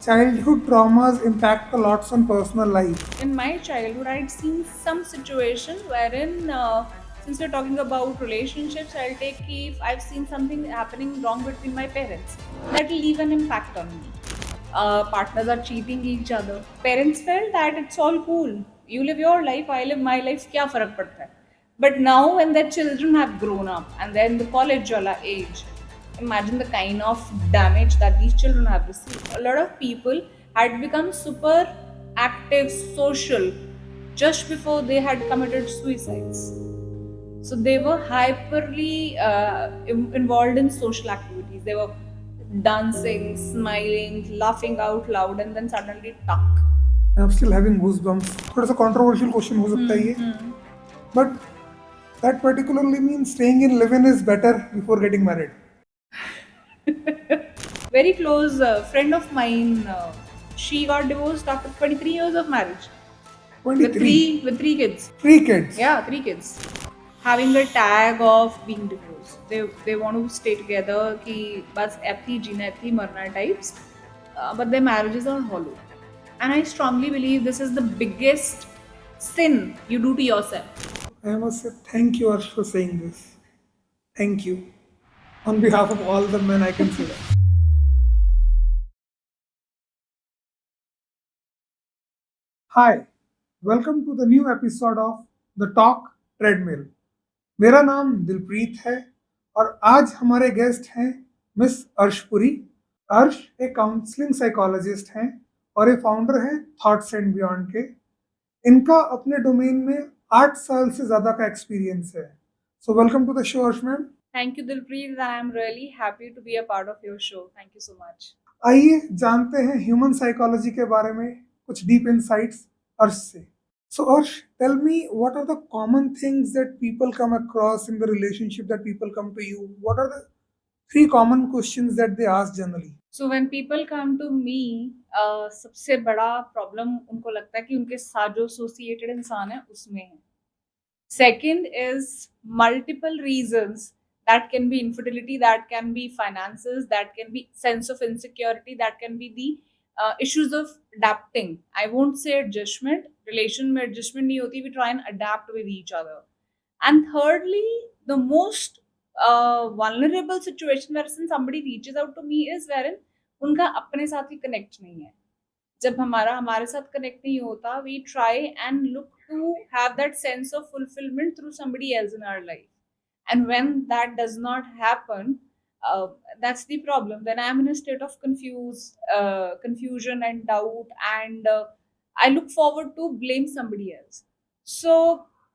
Childhood traumas impact a lots on personal life. In my childhood, I'd seen some situation wherein, since we're talking about relationships, I'll take if I've seen something happening wrong between my parents, that'll leave an impact on me. Partners are cheating each other. Parents felt that it's all cool. You live your life, I live my life. क्या फर्क पड़ता है? But now, when their children have grown up and they're in the college wala age, imagine the kind of damage that these children have received. A lot of people had become super active, social, just before they had committed suicides. So they were hyperly involved in social activities. They were dancing, smiling, laughing out loud, and then suddenly tuck. I'm still having goosebumps. थोड़ा सा controversial question हो सकता है ये, but that particularly means staying in live-in is better before getting married. Very close friend of mine, she got divorced after 23 years of marriage with 23. three kids. 3 kids. Yeah, three kids. Having a tag of being divorced. They want to stay together कि बस ऐथी जीना ऐथी मरना types. But their marriages are hollow. And I strongly believe this is the biggest sin you do to yourself. I must say thank you, Arsh, for saying this. Thank you. On behalf of all the men, I can say that. Hi, welcome to the new episode of The Talk Treadmill. मेरा नाम दिलप्रीत है और आज हमारे guest हैं miss अर्शपुरी। अर्श एक counselling psychologist हैं और ये फाउंडर हैं थॉट्स एंड बियॉन्ड के। इनका अपने डोमेन में 8 साल से ज़्यादा का एक्सपीरियंस है। So welcome to the show Arsh ma'am. Thank you, Dilpreet. I am really happy to be a part of your show. Thank you so much. आइए जानते हैं ह्यूमन साइकोलॉजी के बारे में कुछ डीप इनसाइट्स अर्श से। So Arsh, tell me what are the common things that people come across in the relationship that people come to you? What are the 3 common questions that they ask generally? So when people come to me, सबसे बड़ा problem उनको लगता है कि उनके साथ जो associated इंसान है उसमें है. Second is multiple reasons. That can be infidelity, that can be finances, that can be sense of insecurity, that can be the issues of adapting. I won't say adjustment. Relation में adjustment नहीं होती. We try and adapt with each other. And thirdly, the most vulnerable situation where somebody reaches out to me is wherein उनका अपने साथ ही connect नहीं है. जब हमारा हमारे साथ कनेक्ट नहीं होता, we try and look to have that sense of fulfilment through somebody else in our life. And when that does not happen, that's the problem. Then I'm in a state of confusion and doubt, and I look forward to blame somebody else. So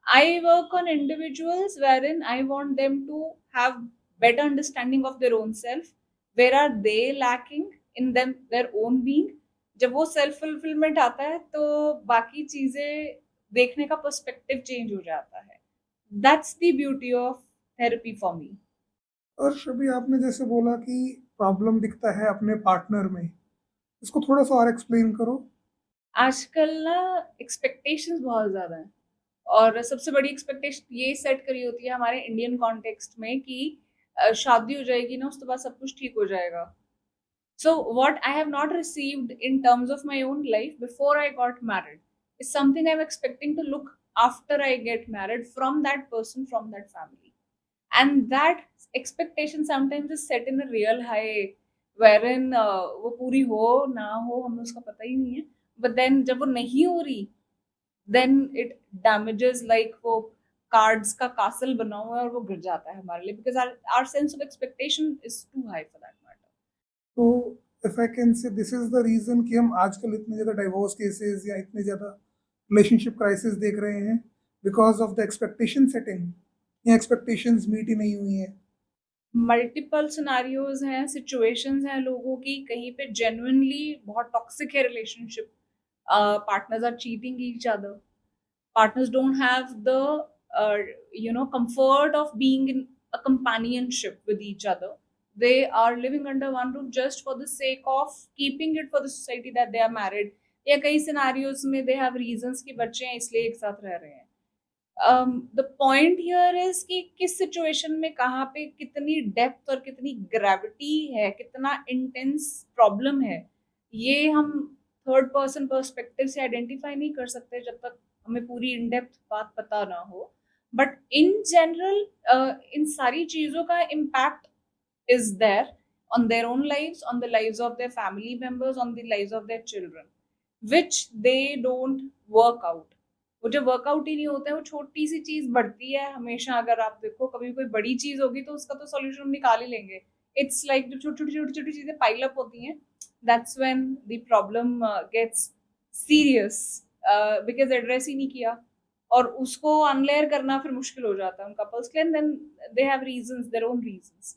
I work on individuals wherein I want them to have better understanding of their own self. Where are they lacking in them, their own being? जब वो self fulfilment आता है तो बाकी चीजें देखने का perspective change हो जाता है. That's the beauty of therapy for me. और अभी आपने जैसे बोला कि प्रॉब्लम दिखता है अपने पार्टनर में, इसको थोड़ा सा और एक्सप्लेन करो। आजकल ना एक्सपेक्टेशंस बहुत ज़्यादा हैं, और सबसे बड़ी एक्सपेक्टेशन ये सेट करी होती है हमारे इंडियन कॉन्टेक्स्ट में कि शादी हो जाएगी ना उसके बाद सब कुछ ठीक हो जाएगा. So, what I have not received in terms of my own life before I got married is something I'm expecting to look after I get married from that person, from that family. And that expectation sometimes is set in a real high, wherein वो पूरी हो ना हो हमें उसका पता ही नहीं है. But then जब वो नहीं हो रही, then it damages like वो cards का castle बना हुआ है और वो गिर जाता है हमारे लिए, because our sense of expectation is too high for that matter. तो if I can say this is the reason कि हम आजकल इतने ज़्यादा डाइवोर्स केसेस या इतने ज़्यादा रिलेशनशिप क्राइसिस देख रहे हैं because of the expectation setting या एक्सपेक्टेशंस मीट ही नहीं हुई हैं। मल्टीपल सिनारियोज हैं, सिचुएशंस हैं लोगों की, कहीं पे जेन्युइनली बहुत टॉक्सिक है relationship. Partners are cheating each other. Partners don't have the comfort of being in a companionship with each other. They are living under one roof just for the sake of keeping it for the society that they are married. या कई scenarios में दे have reasons कि बच्चे हैं इसलिए एक साथ रह रहे हैं. द पॉइंट हियर इज कि किस सिचुएशन में कहाँ पे कितनी डेप्थ और कितनी ग्रेविटी है, कितना इंटेंस प्रॉब्लम है, ये हम थर्ड पर्सन पर्सपेक्टिव से आइडेंटिफाई नहीं कर सकते जब तक हमें पूरी इन डेप्थ बात पता ना हो। बट इन जनरल इन सारी चीज़ों का impact is there on their own lives, on the lives of their family members, on the lives of their children, which they don't work out. वो जब workout ही नहीं होता है, वो छोटी सी चीज बढ़ती है हमेशा। अगर आप देखो कभी कोई बड़ी चीज होगी तो उसका तो सॉल्यूशन हम निकाल ही लेंगे। इट्स लाइक जो छोटी छोटी छोटी छोटी चीजें पाइल अप होती हैं, that's when the problem gets serious, because address ही नहीं किया। और उसको अनलेयर करना फिर मुश्किल हो जाता है उन कपल्स के लिए, and then they have reasons, their own reasons.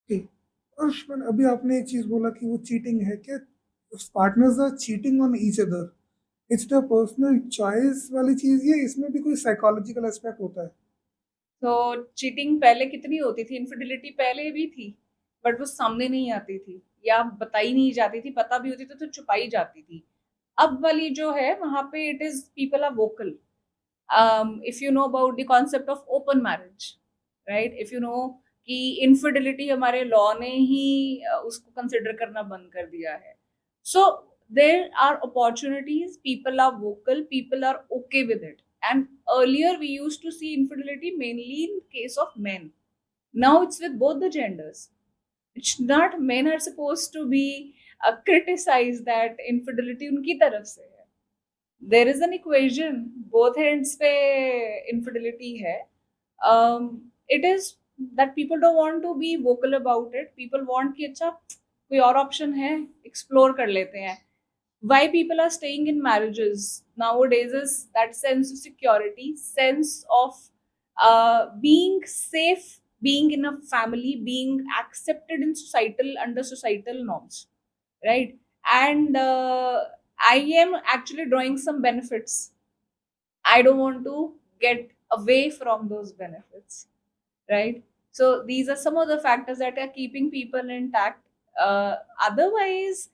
ठीक। अर्शमन, अभी आपने एक चीज बोला कि वो चीटिंग है क्या? Partners are cheating on each other, it's the personal choice वाली चीज है, इसमें भी कोई साइकोलॉजिकल एस्पेक्ट होता है? तो चीटिंग पहले कितनी होती थी, इनफिडिलिटी पहले भी थी, बट वो सामने नहीं आती थी या बताई नहीं जाती थी। पता भी होती थी तो छुपाई जाती थी। अब वाली जो है वहां पे it is people are vocal. If you know about the concept of open marriage, right, if you know कि इनफिडिलिटी हमारे लॉ ने ही उसको कंसिडर करना बंद कर दिया है। So there are opportunities, people are vocal, people are okay with it. And earlier we used to see infidelity mainly in case of men. Now it's with both the genders. It's not men are supposed to be criticized that infidelity उनकी तरफ से है। There is an equation, both ends पे infidelity है। It is that people don't want to be vocal about it. People want कि अच्छा कोई और option है, explore कर लेते हैं। Why people are staying in marriages nowadays is that sense of security, sense of being safe, being in a family, being accepted in societal, under societal norms, right? And I am actually drawing some benefits. I don't want to get away from those benefits, right? So these are some of the factors that are keeping people intact. Otherwise,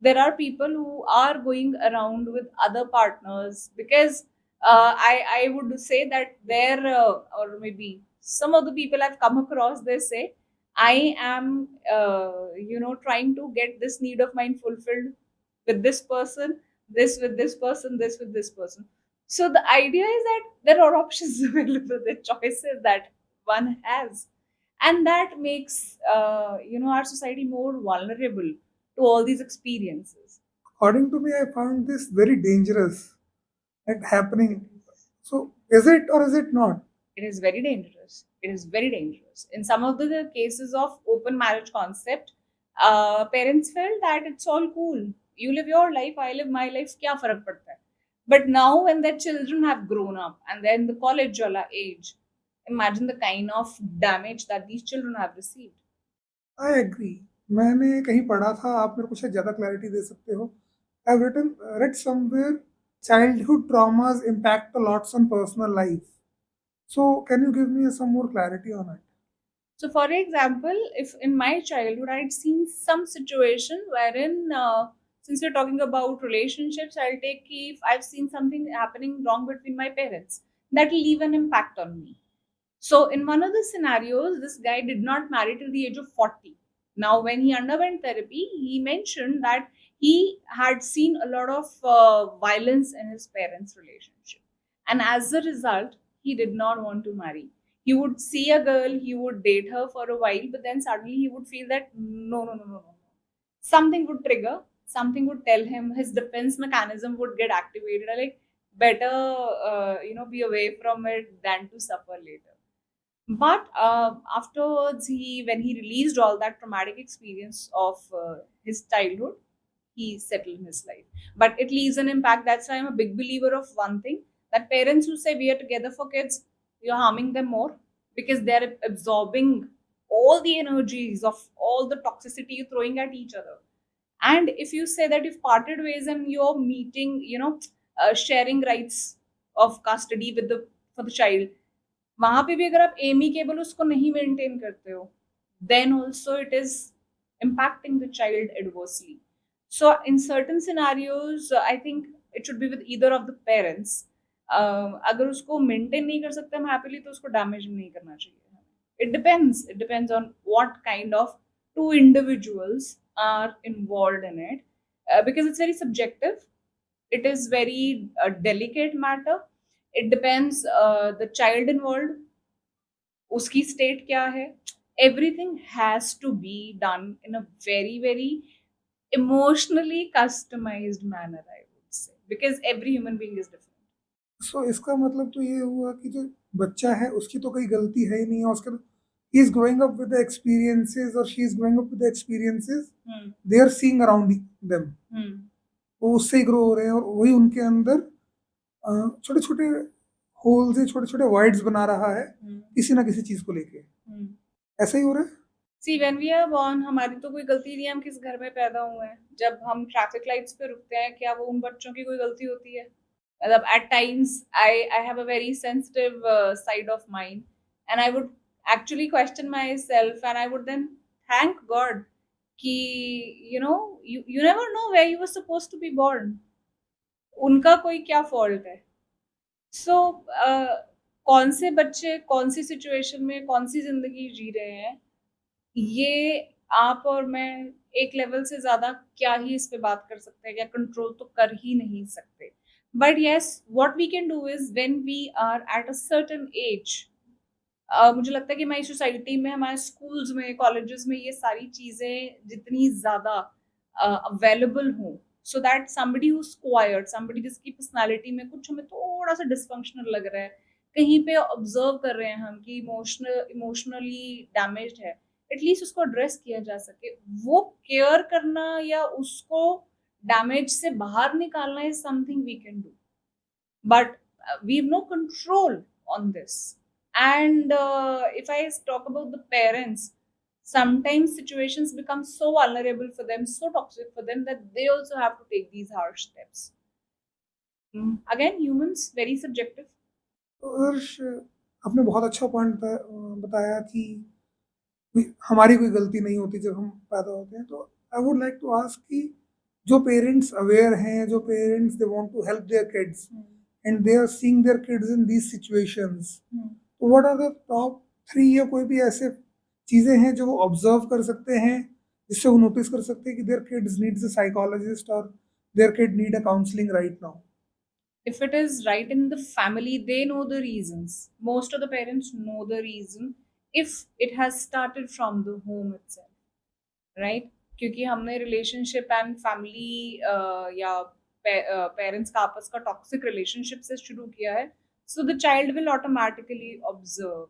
there are people who are going around with other partners because I would say that there or maybe some of the people I've come across, they say I am trying to get this need of mine fulfilled with this person, this with this person, this with this person. So the idea is that there are options available, the choices that one has, and that makes our society more vulnerable to all these experiences. According to me, I found this very dangerous and happening. So, is it or is it not? It is very dangerous. It is very dangerous. In some of the cases of open marriage concept, parents felt that it's all cool. You live your life, I live my life. क्या फर्क पड़ता है? But now, when their children have grown up and they're in the college wala age, imagine the kind of damage that these children have received. I agree. मैंने कहीं पढ़ा था, आप मेरे को शायद ज़्यादा क्लैरिटी दे सकते हो। I have written read somewhere childhood traumas impact a lots on personal life. So, can you give me some more clarity on it? So, for example, if in my childhood I'd seen some situation wherein, since we're talking about relationships, I'll take if I've seen something happening wrong between my parents, that will leave an impact on me. So, in one of the scenarios, this guy did not marry till the age of 40. Now, when he underwent therapy, he mentioned that he had seen a lot of violence in his parents' relationship. And as a result, he did not want to marry. He would see a girl, he would date her for a while, but then suddenly he would feel that no, no, no, no, no. Something would trigger, something would tell him, his defense mechanism would get activated. Like, better, be away from it than to suffer later. But afterwards, when he released all that traumatic experience of his childhood, he settled in his life. But it leaves an impact. That's why I'm a big believer of one thing, that parents who say we are together for kids, you're harming them more because they're absorbing all the energies of all the toxicity you're throwing at each other. And if you say that you've parted ways and you're meeting, sharing rights of custody with the for the child, वहां पे भी अगर आप amicable उसको नहीं maintain करते हो, then also it is impacting the child adversely. So in certain scenarios, I think it should be with either of the parents. अगर उसको मेंटेन नहीं कर सकते हम हैप्पीली, तो उसको डैमेज नहीं करना चाहिए। It depends on what kind of two individuals are involved in it. because it's very subjective. It is very delicate matter. It depends the child involved, उसकी state क्या है. Everything has to be done in a very very emotionally customized manner, I would say, because every human being is different. सो इसका मतलब तो ये हुआ कि जो बच्चा है उसकी तो कोई गलती है ही नहीं, और उसका he is growing up with the experiences और she is growing up with the experiences they are seeing around them, वो उससे ही ग्रो हो रहे हैं और वही उनके अंदर छोटे छोटे होल्स है, छोटे छोटे वाइड्स बना रहा है किसी ना किसी चीज को लेके. ऐसा ही हो रहा है. See, when we are born, हमारी तो कोई गलती नहीं है, हम किस घर में पैदा हुए हैं. जब हम ट्रैफिक लाइट्स पे रुकते हैं, क्या वो उन बच्चों की कोई गलती होती है? मतलब at times I have a very sensitive side of mind, and I would actually question myself, and I would then thank God कि you never know where you were supposed to be born. उनका कोई क्या fault है? So कौन से बच्चे कौन सी situation में कौन सी जिंदगी जी रहे हैं, ये आप और मैं एक लेवल से ज़्यादा क्या ही इस पे बात कर सकते हैं, या कंट्रोल तो कर ही नहीं सकते. But yes, what we can do is when we are at a certain age, मुझे लगता है कि हमारी सोसाइटी में, हमारे स्कूल्स में, कॉलेजेस में ये सारी चीज़ें जितनी ज़्यादा अवेलेबल हों, so that somebody who's queered, somebody जिसकी पर्सनैलिटी में कुछ हमें थोड़ा-सा डिस्फंक्शनल लग रहा है, कहीं पे ऑब्ज़र्व कर रहे हैं हम कि इमोशनली डैमेज्ड है, एटलीस्ट उसको एड्रेस किया जा सके. वो केयर करना या उसको डैमेज से बाहर निकालना is something we can do. But we have no control on this. And if I talk about the parents, sometimes situations become so vulnerable for them, so toxic for them, that they also have to take these harsh steps. Again, humans very subjective. तो हर्ष, आपने बहुत अच्छा point बताया कि हमारी कोई गलती नहीं होती जब हम पैदा होते हैं. तो I would like to ask कि जो पेरेंट्स अवेयर हैं, जो parents they want to help their kids and they are seeing their kids in these situations, तो व्हाट आर द टॉप 3 या कोई भी ऐसे चीजें हैं जो वो ऑब्जर्व कर सकते हैं, जिससे वो नोटिस कर सकते हैं कि their kids needs a psychologist और their kid need a counselling right now. If it is right in the family, they know the reasons. Most of the parents know the reason if it has started from the home itself, right? क्योंकि हमने relationship and family या parents का आपस का toxic relationship से शुरू किया है, so the child will automatically observe.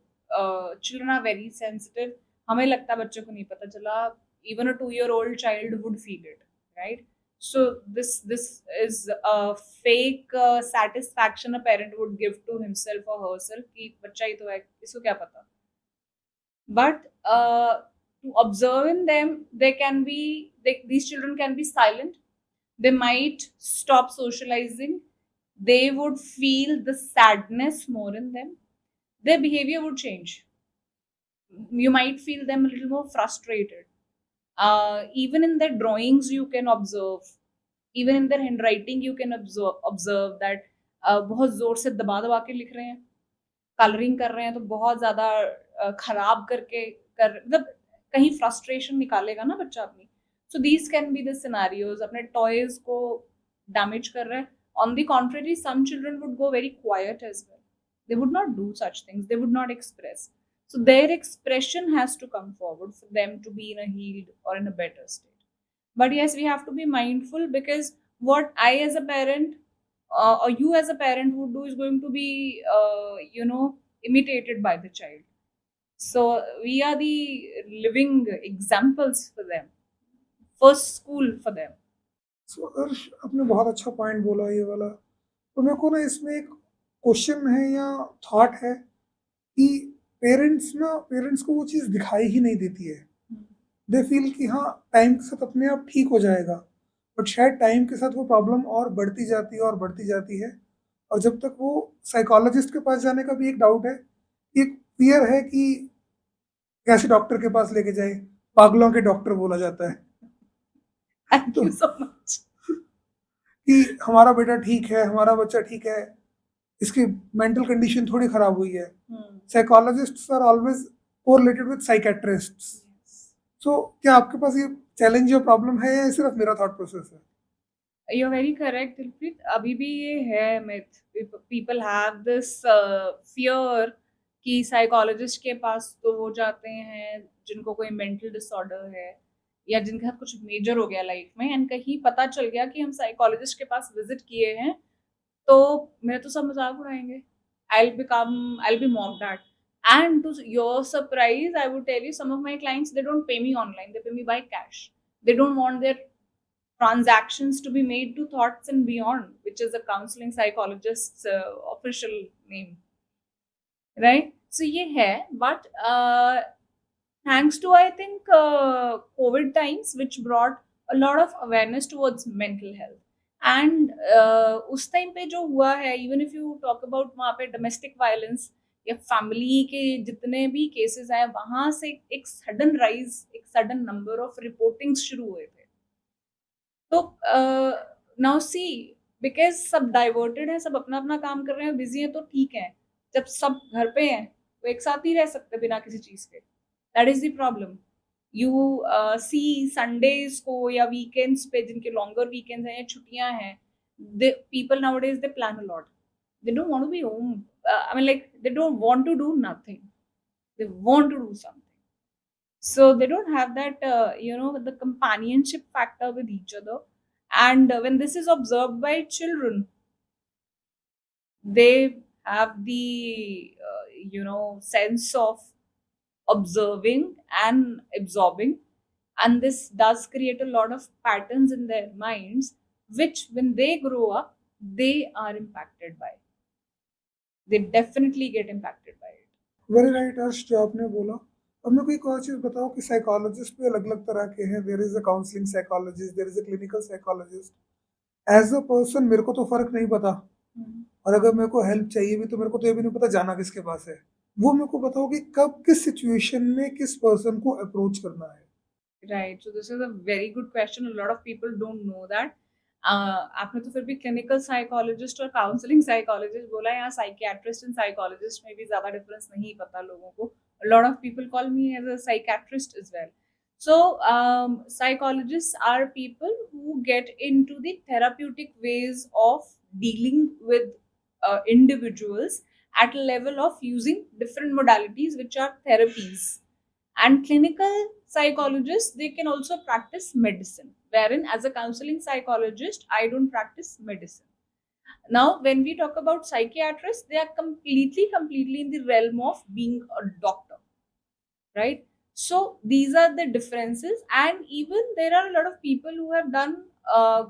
Children are very sensitive. हमें लगता है बच्चों को नहीं पता चला, even a 2-year-old child would feel it, right? So this is a fake satisfaction a parent would give to himself or herself कि बच्चा ही तो है, इसको क्या पता. But to observe in them, these children can be silent. They might stop socializing. They would feel the sadness more in them. Their behavior would change. You might feel them a little more frustrated. Even in their drawings, you can observe. Even in their handwriting, you can observe that बहुत जोर से दबा दबा के लिख रहे हैं, colouring कर रहे हैं तो बहुत ज्यादा खराब करके मतलब कहीं फ्रस्ट्रेशन निकालेगा ना बच्चा अपनी. So these can be the scenarios. अपने टॉयज को डैमेज कर रहे हैं. On the contrary, some children would go very quiet as well. They would not do such things, they would not express. So their expression has to come forward for them to be in a healed or in a better state. But yes, we have to be mindful, because what I as a parent or you as a parent would do is going to be imitated by the child. So we are the living examples for them, first school for them. सो हर्ष, आपने बहुत अच्छा point बोला ये वाला. तो मेरे को ना इसमें एक क्वेश्चन है या थॉट है कि पेरेंट्स को वो चीज़ दिखाई ही नहीं देती है. दे फील कि हाँ, टाइम के साथ अपने आप ठीक हो जाएगा, बट शायद टाइम के साथ वो प्रॉब्लम और बढ़ती जाती है और बढ़ती जाती है. और जब तक वो साइकोलॉजिस्ट के पास जाने का भी एक डाउट है, एक फियर है कि कैसे डॉक्टर के पास लेके जाए, पागलों के डॉक्टर बोला जाता है. Thank तो you so much. कि हमारा बेटा ठीक है, हमारा बच्चा ठीक है, इसकी मेंटल कंडीशन थोड़ी खराब हुई है. Psychologists are always correlated with psychiatrists. So क्या आपके पास ये चैलेंज या प्रॉब्लम है, या सिर्फ मेरा थॉट प्रोसेस है? You are very correct Dilpreet, अभी भी ये है myth, people have this fear कि साइकोलॉजिस्ट के पास तो वो जाते हैं जिनको कोई मेंटल डिसऑर्डर है या जिनके साथ कुछ मेजर हो गया लाइफ में, एंड कहीं पता चल गया कि हम साइकोलॉजिस्ट के पास विजिट किए हैं तो मेरा तो सब मजाक उड़ाएंगे, I'll be mocked at. And to your surprise, I would tell you, some of my clients, they don't pay me online, they pay me by cash. They don't want their transactions to be made to Thoughts and Beyond, which is a counseling psychologist's official name, right? So ये है, but thanks to, I think, COVID times, which brought a lot of awareness towards mental health. And उस time पे जो हुआ है, even if you talk about वहाँ पे domestic violence या family के जितने भी cases आए, वहाँ से एक sudden rise, एक sudden number of reportings शुरू हुए थे। तो नाउ सी, बिकॉज़ सब डाइवर्टेड हैं, सब अपना-अपना काम कर रहे हैं, बिज़ी हैं तो ठीक है। जब सब घर पे हैं, तो एक साथ नहीं रह सकते बिना किसी चीज़ के। That is the problem. You see Sundays को या वीकेंड्स पे, जिनके लॉन्गर वीकेंड्स हैं या छुट्टियाँ हैं, the people nowadays they plan a lot. They don't want to be home, I mean like they don't want to do nothing, they want to do something. So they don't have that, the companionship factor with each other. And when this is observed by children, they have the sense of observing and absorbing, and this does create a lot of patterns in their minds, which when they grow up, they are impacted by. They definitely get impacted by it. Very right Harsh, जो आपने बोला। अब मेरे को एक और चीज़ बताओ कि साइकोलॉजिस्ट भी अलग अलग तरह के हैं। There is a counselling psychologist, there is a clinical psychologist. As a person मेरे को तो फर्क नहीं पता, Mhm. और अगर मेरे को हेल्प चाहिए भी तो मेरे को तो ये भी नहीं पता जाना किसके पास है। वो मेरे को बताओ कि कब किस सिचुएशन में किस पर्सन को अप्रोच करना है। Right. So this is a very good question. A lot of people don't know that. आपने तो फिर भी क्लिनिकल साइकोलॉजिस्ट और काउंसलिंग साइकोलॉजिस्ट बोला, यहाँ साइकियाट्रिस्ट एंड साइकोलॉजिस्ट में भी ज़्यादा डिफरेंस नहीं पता लोगों को। A lot of people call me as a psychiatrist as well. So psychologists are people who get into the therapeutic ways of dealing with individuals at a level of using different modalities, which are therapies. And clinical psychologists, they can also practice medicine, wherein as a counseling psychologist, I don't practice medicine. Now when we talk about psychiatrists, they are completely in the realm of being a doctor, right? So these are the differences, and even there are a lot of people who have done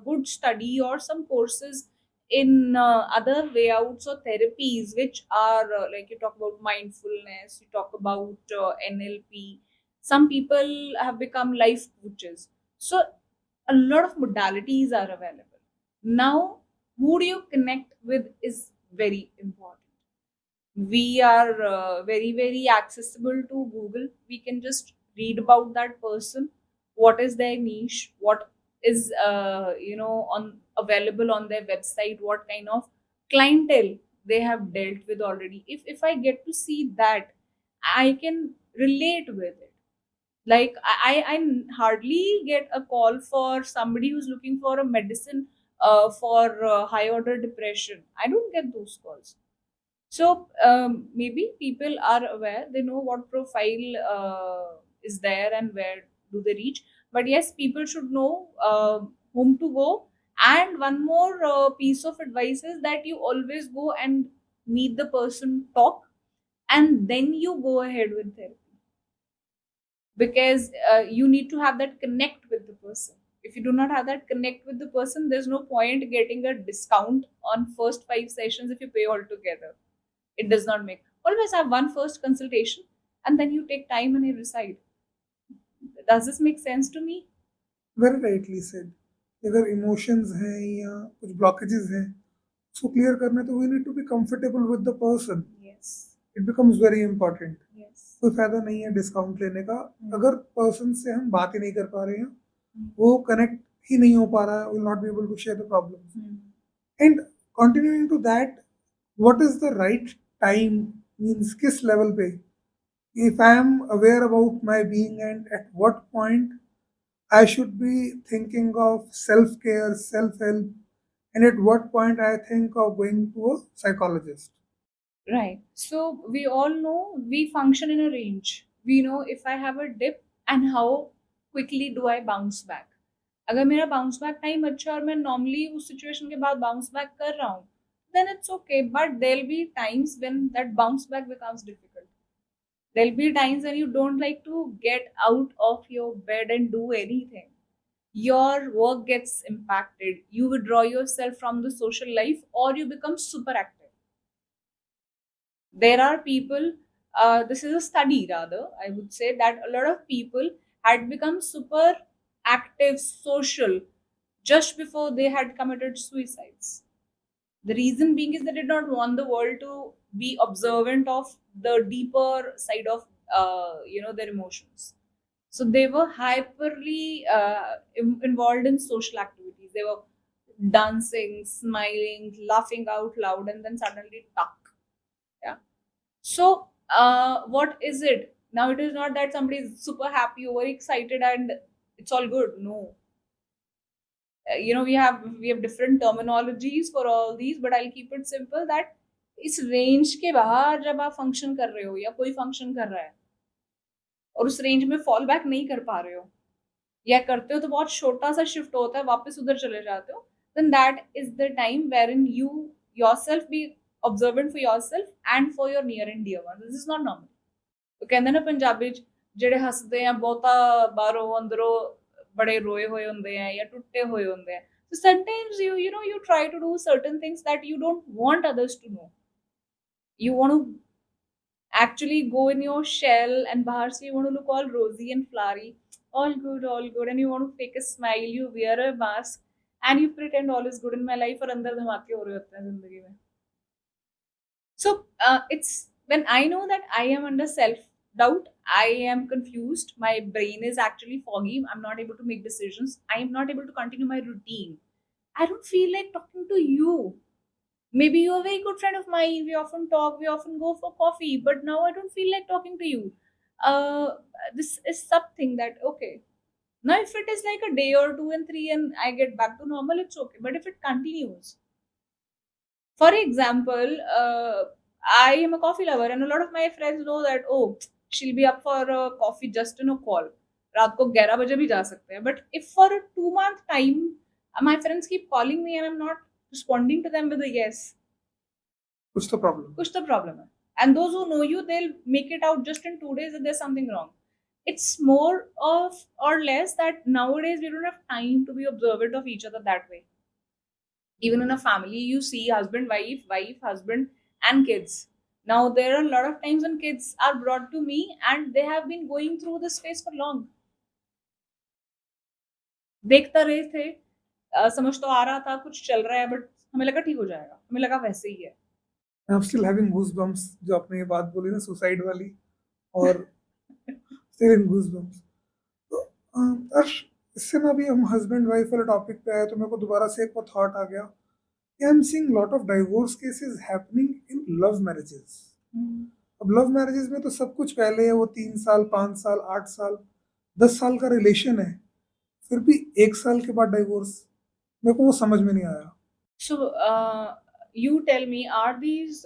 good study or some courses in other layouts or therapies, which are like, you talk about mindfulness, you talk about NLP. Some people have become life coaches. So a lot of modalities are available. Now, who do you connect with is very important. We are very accessible to Google. We can just read about that person, what is their niche, what is on available on their website, what kind of clientele they have dealt with already. If I get to see that, I can relate with it. Like I hardly get a call for somebody who's looking for a medicine for high order depression. I don't get those calls. So maybe people are aware, they know what profile is there and where do they reach. But yes, people should know whom to go. And one more piece of advice is that you always go and meet the person, talk, and then you go ahead with therapy, because you need to have that connect with the person. If you do not have that connect with the person, there's no point getting a discount on first 5 sessions if you pay all together. It does not make. Always have one first consultation and then you take time and you decide. Does this make sense to me? Very rightly said. अगर emotions हैं या कुछ blockages हैं, उसको clear करना है तो we need to be comfortable with the person. Yes. It becomes very important. Yes. कोई फायदा नहीं है डिस्काउंट लेने का Hmm. अगर पर्सन से हम बात ही नहीं कर पा रहे हैं, Hmm. वो कनेक्ट ही नहीं हो पा रहा है, will not be able to share the problems. Hmm. And continuing to that, what is the right time, means किस लेवल पे, if I am aware about my being and at what point I should be thinking of self care, self help, and at what point I think of going to a psychologist. Right. So we all know we function in a range. We know if I have a dip and how quickly do I bounce back. अगर मेरा bounce back time अच्छा है और मैं normally उस situation के बाद bounce back कर रहा हूँ, then it's okay. But there'll be times when that bounce back becomes difficult. There'll be times when you don't like to get out of your bed and do anything. Your work gets impacted. You withdraw yourself from the social life or you become super active. There are people, this is a study rather, I would say, that a lot of people had become super active, social, just before they had committed suicides. The reason being is they did not want the world to be observant of the deeper side of their emotions. So they were hyperly involved in social activities. They were dancing, smiling, laughing out loud, and then suddenly tuck. Yeah. So, what is it? Now, it is not that somebody is super happy, over excited, and it's all good. No, we have different terminologies for all these, but I'll keep it simple that इस range के बाहर जब आप function कर रहे हो या कोई फंक्शन कर रहा है और उस रेंज में फॉल बैक नहीं कर पा रहे हो या करते हो तो बहुत छोटा सा शिफ्ट होता है, वापस उधर चले जाते हो, then that is the time wherein you yourself be observant for yourself and for your near and dear ones. This is not normal. ਉਹ ਕਹਿੰਦੇ ਨਾ ਪੰਜਾਬੀ ਚ ਜਿਹੜੇ ਹੱਸਦੇ ਆ ਬਹੁਤਾ ਬਾਹਰੋਂ ਅੰਦਰੋਂ ਬੜੇ ਰੋਏ ਹੋਏ ਹੁੰਦੇ ਆ ਜਾਂ ਟੁੱਟੇ ਹੋਏ ਹੁੰਦੇ ਆ. So sometimes you try to do certain things that you don't want others to know. You want to actually go in your shell and bahar se you want to look all rosy and flowery, all good, and you want to fake a smile, you wear a mask and you pretend all is good in my life और अंदर धमाके हो रहे होते हैं जिंदगी में. So it's when I know that I am under self doubt, I am confused, my brain is actually foggy, I'm not able to make decisions, I am not able to continue my routine. I don't feel like talking to you. Maybe you're a very good friend of mine. We often talk, we often go for coffee, but now I don't feel like talking to you. Uh, this is something that, okay. Now, if it is like a day or two and three and I get back to normal, it's okay. But if it continues, for example, I am a coffee lover, and a lot of my friends know that, oh, she'll be up for a coffee just in a call. रात को 11 बजे भी जा सकते हैं. But if for a 2 month time, my friends keep calling me and I'm not responding to them with a yes, कुछ तो problem. कुछ तो problem है. And those who know you, they'll make it out just in 2 days that there's something wrong. It's more of or less that nowadays we don't have time to be observant of each other that way. Even in a family, you see husband, wife, husband, and kids. Now, there are a lot of times when kids are brought to me and they have been going through this phase for long. देखता रहे थे, समझ तो आ रहा था कुछ चल रहा है, बट हमें लगा ठीक हो जाएगा, हमें लगा वैसे ही है. I'm still having goosebumps जो आपने ये बात बोली ना सुसाइड वाली और still in goosebumps. तो अर्श इससे ना अभी हम हस्बैंड वाइफ वाले टॉपिक पे आए तो मेरे को दोबारा से एक और थॉट आ गया कि I am seeing lot of divorce cases happening in love marriages. अब लव मैरिजेस में तो सब कुछ पहले है, वो 3 साल 5 साल 8 साल 10 साल का रिलेशन है, फिर भी 1 साल के बाद डाइवोर्स. मेरे को वो समझ में नहीं आया. So, you tell me, are these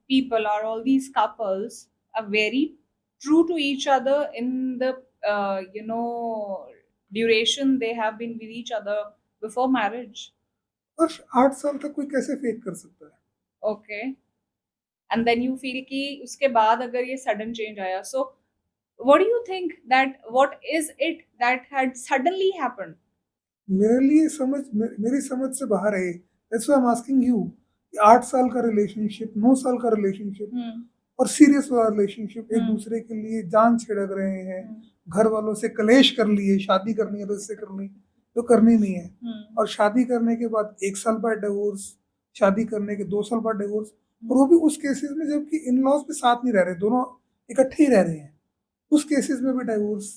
people, are all these couples, are very true to each other in the duration they have been with each other before marriage? और 8 साल तक कोई कैसे फेक कर सकता है? Okay, and then you feel कि उसके बाद अगर ये sudden change आया, so what do you think that what is it that had suddenly happened? मेरे लिए मेरी समझ से बाहर है. That's why I am asking you. 8 साल का रिलेशनशिप, 9 साल का रिलेशनशिप और सीरियस वाला रिलेशनशिप, एक दूसरे के लिए जान छिड़क रहे हैं, घर वालों से कलेश कर लिए, शादी करनी है तो इससे करनी तो करनी नहीं है, और शादी करने के बाद 1 साल बाद डिवोर्स, शादी करने के 2 साल बाद डिवोर्स, और वो भी उस केसेस में जबकि इन लॉज भी साथ नहीं रह रहे, दोनों इकट्ठे ही रह रहे हैं, उस केसेस में भी डिवोर्स.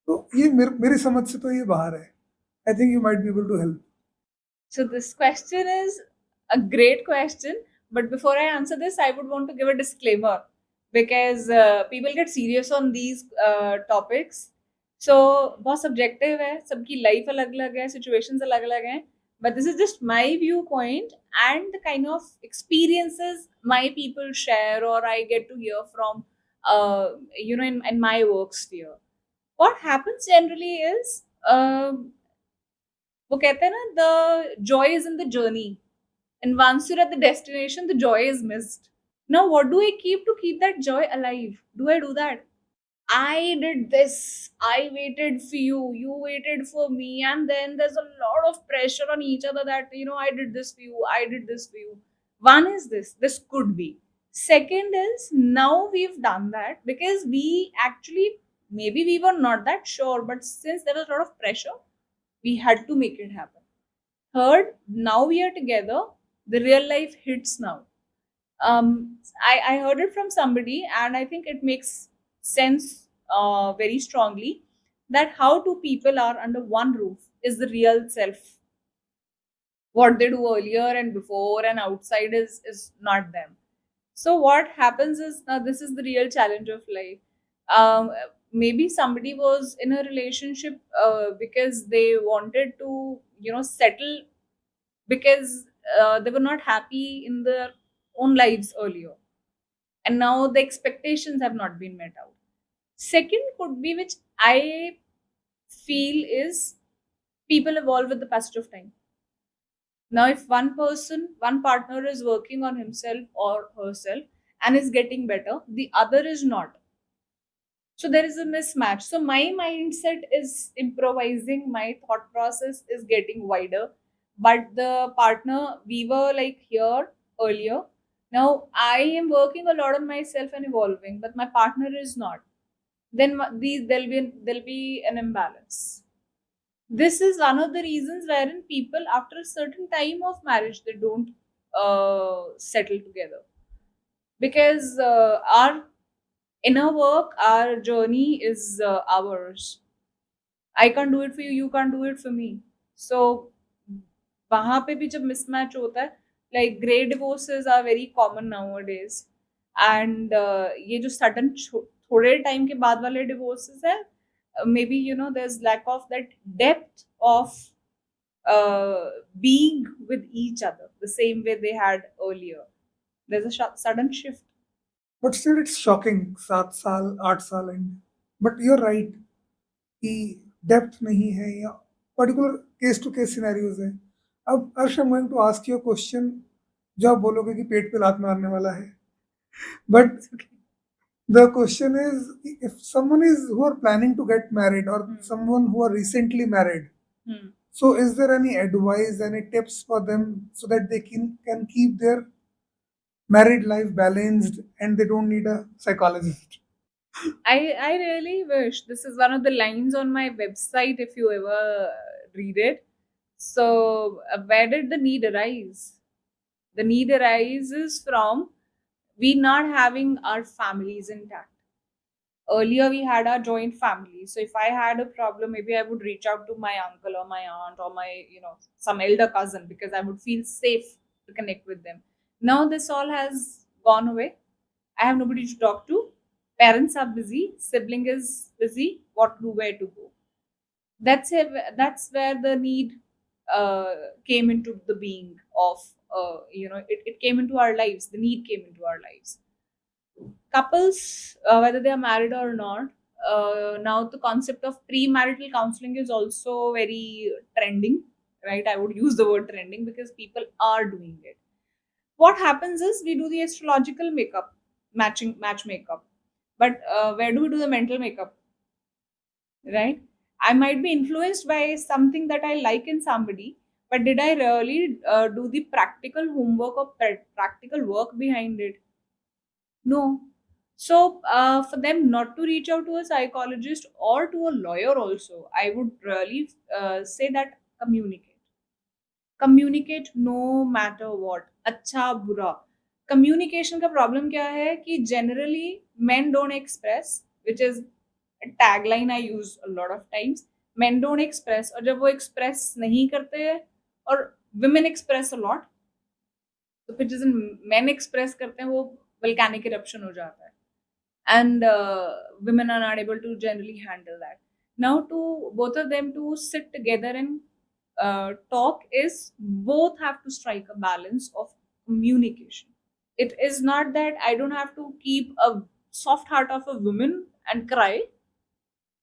तो ये मेरी समझ से तो ये बाहर है. I think you might be able to help. So this question is a great question, but before I answer this, I would want to give a disclaimer because people get serious on these topics. सो बहुत subjective है, सबकी life अलग अलग है, situations अलग अलग हैं, but this is just my viewpoint and the kind of experiences my people share or I get to hear from in my work sphere. What happens generally is वो कहते हैं ना, the joy is in the journey and once you're at the destination the joy is missed. Now what do I keep that joy alive? Do I do that? I did this. I waited for you. You waited for me. And then there's a lot of pressure on each other that, I did this for you. I did this for you. One is this. This could be. Second is now we've done that because we actually, maybe we were not that sure, but since there was a lot of pressure, we had to make it happen. Third, now we are together. The real life hits now. I heard it from somebody, and I think it makes sense very strongly that how two people are under one roof is the real self. What they do earlier and before and outside is not them. So what happens is now this is the real challenge of life. Maybe somebody was in a relationship because they wanted to settle because they were not happy in their own lives earlier, and now the expectations have not been met out. Second could be, which I feel, is people evolve with the passage of time. Now if one partner is working on himself or herself and is getting better, the other is not, so there is a mismatch. So my mindset is improvising, my thought process is getting wider, but the partner, we were like here earlier, now I am working a lot on myself and evolving, but my partner is not. Then there'll be an imbalance. This is one of the reasons wherein people after a certain time of marriage they don't settle together, because our inner work, our journey is ours. I can't do it for you, you can't do it for me. So वहां पे भी जब mismatch होता है, like grey divorces are very common nowadays, and ये जो sudden थोड़े time के बाद वाले divorces है, maybe there's lack of that depth of being with each other the same way they had earlier. There's a sudden shift. But still, it's shocking. 7 साल 8 साल and but you are right कि depth नहीं है या particular case to case scenarios है. अब Arsh, I am going to ask you question जो आप बोलोगे कि पेट पे लात मारने वाला है. But the question is, if someone is who are planning to get married or someone who are recently married, so is there any advice, any tips for them so that they can keep their married life balanced and they don't need a psychologist? I really wish this is one of the lines on my website if you ever read it. So where did the need arise? The need arises from we not having our families intact. Earlier we had our joint family, so if I had a problem, maybe I would reach out to my uncle or my aunt or my some elder cousin because I would feel safe to connect with them. Now this all has gone away. I have nobody to talk to. Parents are busy, sibling is busy, what to do, where to go. That's where the need came into the being of it came into our lives. The need came into our lives. Couples, whether they are married or not, now the concept of premarital counseling is also very trending, right? I would use the word trending because people are doing it. What happens is we do the astrological makeup, match makeup, but where do we do the mental makeup, right? I might be influenced by something that I like in somebody, but did I really do the practical homework or practical work behind it? No. So, for them not to reach out to a psychologist or to a lawyer, also, I would really say that communicate. Communicate no matter what. अच्छा बुरा. Communication का problem क्या है कि generally men don't express, which is a tagline I use a lot of times. Men don't express, और जब वो express नहीं करते हैं और women express a lot, तो फिर जिस men express करते हैं वो volcanic eruption हो जाता है. And women are not able to generally handle that. Now to both of them to sit together and talk is both have to strike a balance of communication. It is not that I don't have to keep a soft heart of a woman and cry.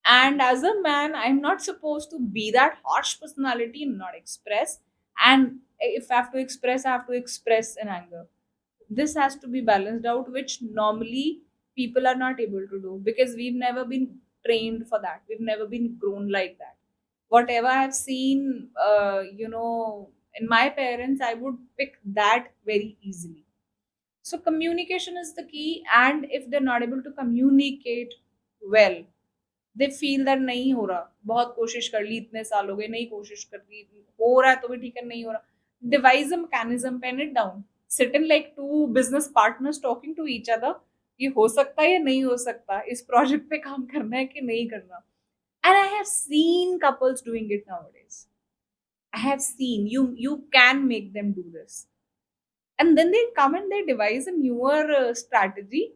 And as a man, I'm not supposed to be that harsh personality and not express. And if I have to express, I have to express in anger. This has to be balanced out, which normally people are not able to do because we've never been trained for that. We've never been grown like that. Whatever I've seen, in my parents, I would pick that very easily. So communication is the key, and if they're not able to communicate well, they feel that नहीं हो रहा, बहुत कोशिश कर ली, इतने साल हो गए, नहीं कोशिश कर रही, हो रहा है तो भी ठीक है, नहीं हो रहा, devise a mechanism, pen it down, sit in like two business partners talking to each other, ये हो सकता है या नहीं हो सकता, इस प्रोजेक्ट पे काम करना है कि नहीं करना. And I have seen couples doing it nowadays. I have seen you can make them do this, and then they come and they devise a newer strategy.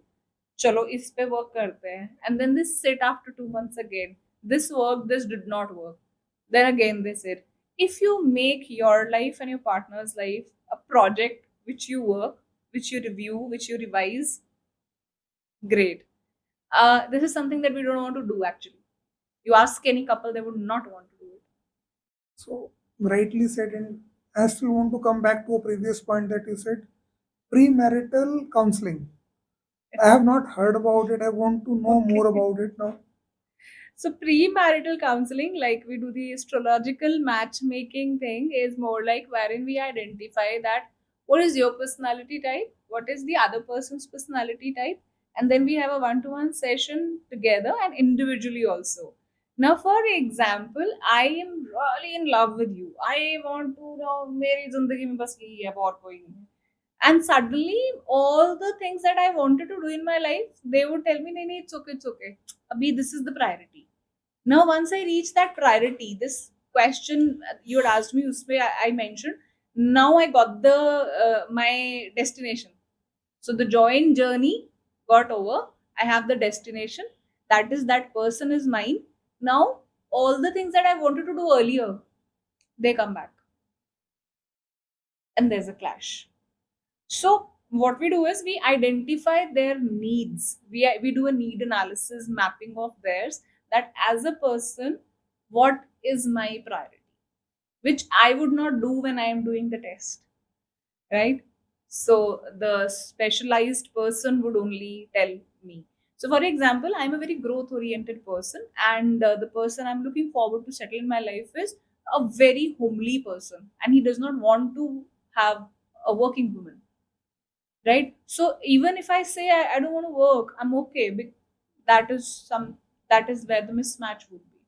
चलो इस पे वर्क करते हैं, and then they sit after 2 months again, this worked, this did not work, then again they sit. If you make your life and your partner's life a project which you work, which you review, which you revise, great. This is something that we don't want to do actually. You ask any couple, they would not want to do it. So, rightly said, and I still want to come back to a previous point that you said premarital counseling. I have not heard about it. I want to know more about it now. So premarital counseling, like we do the astrological matchmaking thing, is more like wherein we identify that what is your personality type, what is the other person's personality type, and then we have a one-to-one session together and individually also. Now, for example, I am really in love with you. I want to know मेरी जिंदगी में बस यही है, और कोई नहीं है. And suddenly, all the things that I wanted to do in my life, they would tell me, "नहीं नहीं, it's okay. Abhi, this is the priority." Now, once I reach that priority, this question you had asked me, usme I mentioned. Now I got the my destination. So the joint journey got over. I have the destination. That is that person is mine. Now all the things that I wanted to do earlier, they come back, and there's a clash. So what we do is we identify their needs. We do a need analysis mapping of theirs, that as a person, what is my priority, which I would not do when I am doing the test, right? So the specialized person would only tell me. So for example, I'm a very growth oriented person, and the person I'm looking forward to settle in my life is a very homely person, and he does not want to have a working woman, right? So even if I say I don't want to work, I'm okay. That is that is where the mismatch would be.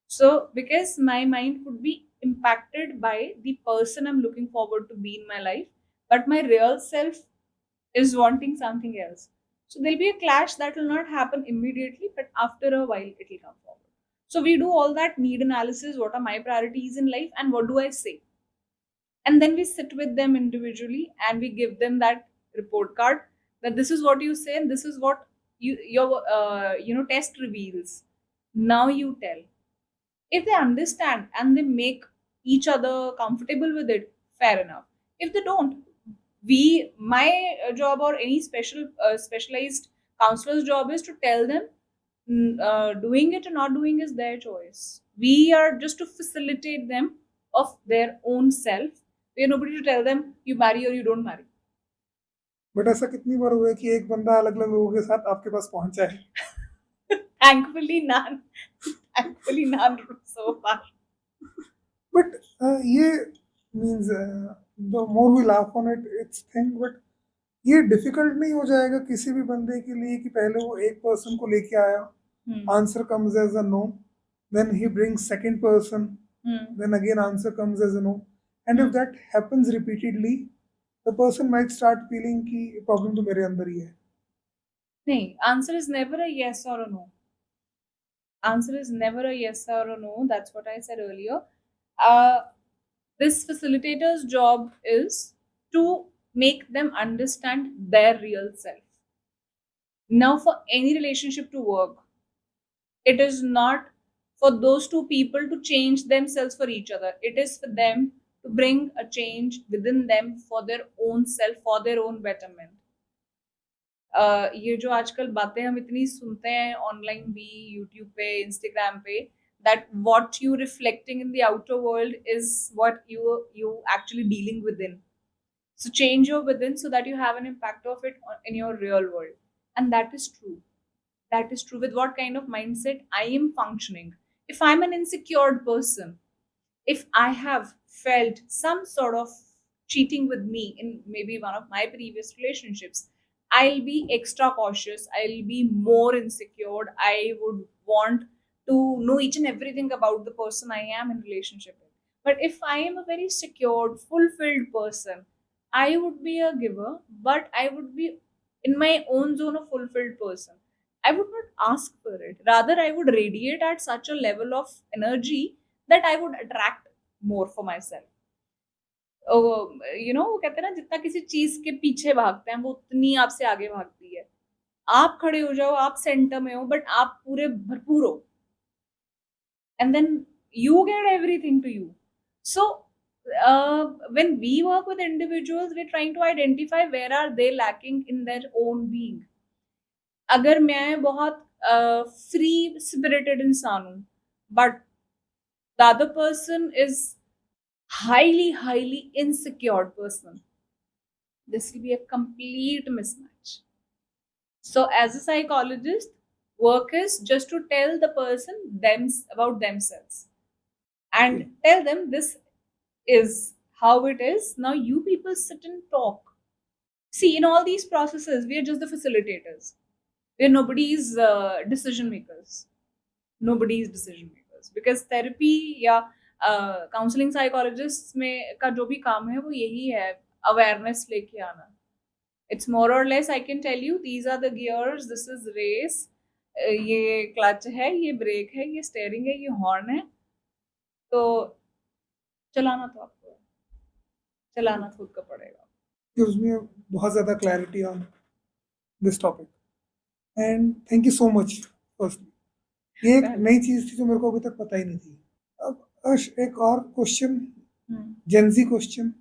So because my mind could be impacted by the person I'm looking forward to be in my life, but my real self is wanting something else. So there'll be a clash that will not happen immediately, but after a while it will come forward. So we do all that need analysis. What are my priorities in life, and what do I say? And then we sit with them individually and we give them that report card, that this is what you say and this is what your test reveals. Now you tell. If they understand and they make each other comfortable with it, fair enough. If they don't, we my job or any specialized counselor's job is to tell them, doing it or not doing is their choice. We are just to facilitate them of their own self. We are nobody to tell them you marry or you don't marry. But ऐसा कितनी बार हुआ है कि एक बंदा अलग अलग लोगों के साथ आपके पास पहुंचा है? Thankfully none. Thankfully none so far. But ये means the more we laugh on it, it's thing. But ये डिफिकल्ट नहीं हो जाएगा किसी भी बंदे के लिए कि पहले वो एक पर्सन को लेके आया, answer comes as a no, then he brings second person, then again answer comes as a no, and if that happens repeatedly, the person might start feeling कि प्रॉब्लम तो मेरे अंदर ही है. नहीं, answer is never a yes or a no. Answer is never a yes or a no. That's what I said earlier. This facilitator's job is to make them understand their real self. Now, for any relationship to work, it is not for those two people to change themselves for each other. It is for them to bring a change within them for their own self, for their own betterment. ये जो आजकल बातें हम इतनी सुनते हैं online भी, YouTube पे, इंस्टाग्राम पे, that what you reflecting in the outer world is what you actually dealing within. So change your within so that you have an impact of it in your real world. And that is true. That is true with what kind of mindset I am functioning. If I'm an insecure person, if I have felt some sort of cheating with me in maybe one of my previous relationships, I'll be extra cautious. I'll be more insecure. I would want to know each and everything about the person I am in relationship with. But if I am a very secured, fulfilled person, I would be a giver, but I would be in my own zone of fulfilled person. I would not ask for it. Rather, I would radiate at such a level of energy that I would attract more for myself. वो कहते हैं ना, जितना किसी चीज के पीछे भागते हैं वो उतनी आपसे आगे भागती है। आप खड़े हो जाओ, आप सेंटर में हो, बट आप पूरे भरपूर हो, and then you get everything to you. So when we work with individuals, we're trying to identify where are they lacking in their own being. अगर मैं बहुत फ्री स्पिरिटेड इंसान हूँ, but the other person is highly insecure person, this will be a complete mismatch. So as a psychologist, work is just to tell the person them about themselves and tell them this is how it is. Now you people sit and talk. See, in all these processes, we are just the facilitators. We're nobody's decision makers. Nobody's decision makers. Because therapy या counselling psychologist में का जो भी काम है वो यही है, अवेयरनेस लेके आना. It's more or less I can tell you these are the gears, this is race, ये क्लच है, ये ब्रेक है, ये स्टेयरिंग है, ये हॉर्न है. तो चलाना तो आपको है, चलाना खुद का पड़ेगा. gives me बहुत ज़्यादा clarity on this topic and thank you so much firstly. ये एक नई चीज थी जो मेरे को अभी तक पता ही नहीं थी. अब अर्श, एक और question, Gen Z question.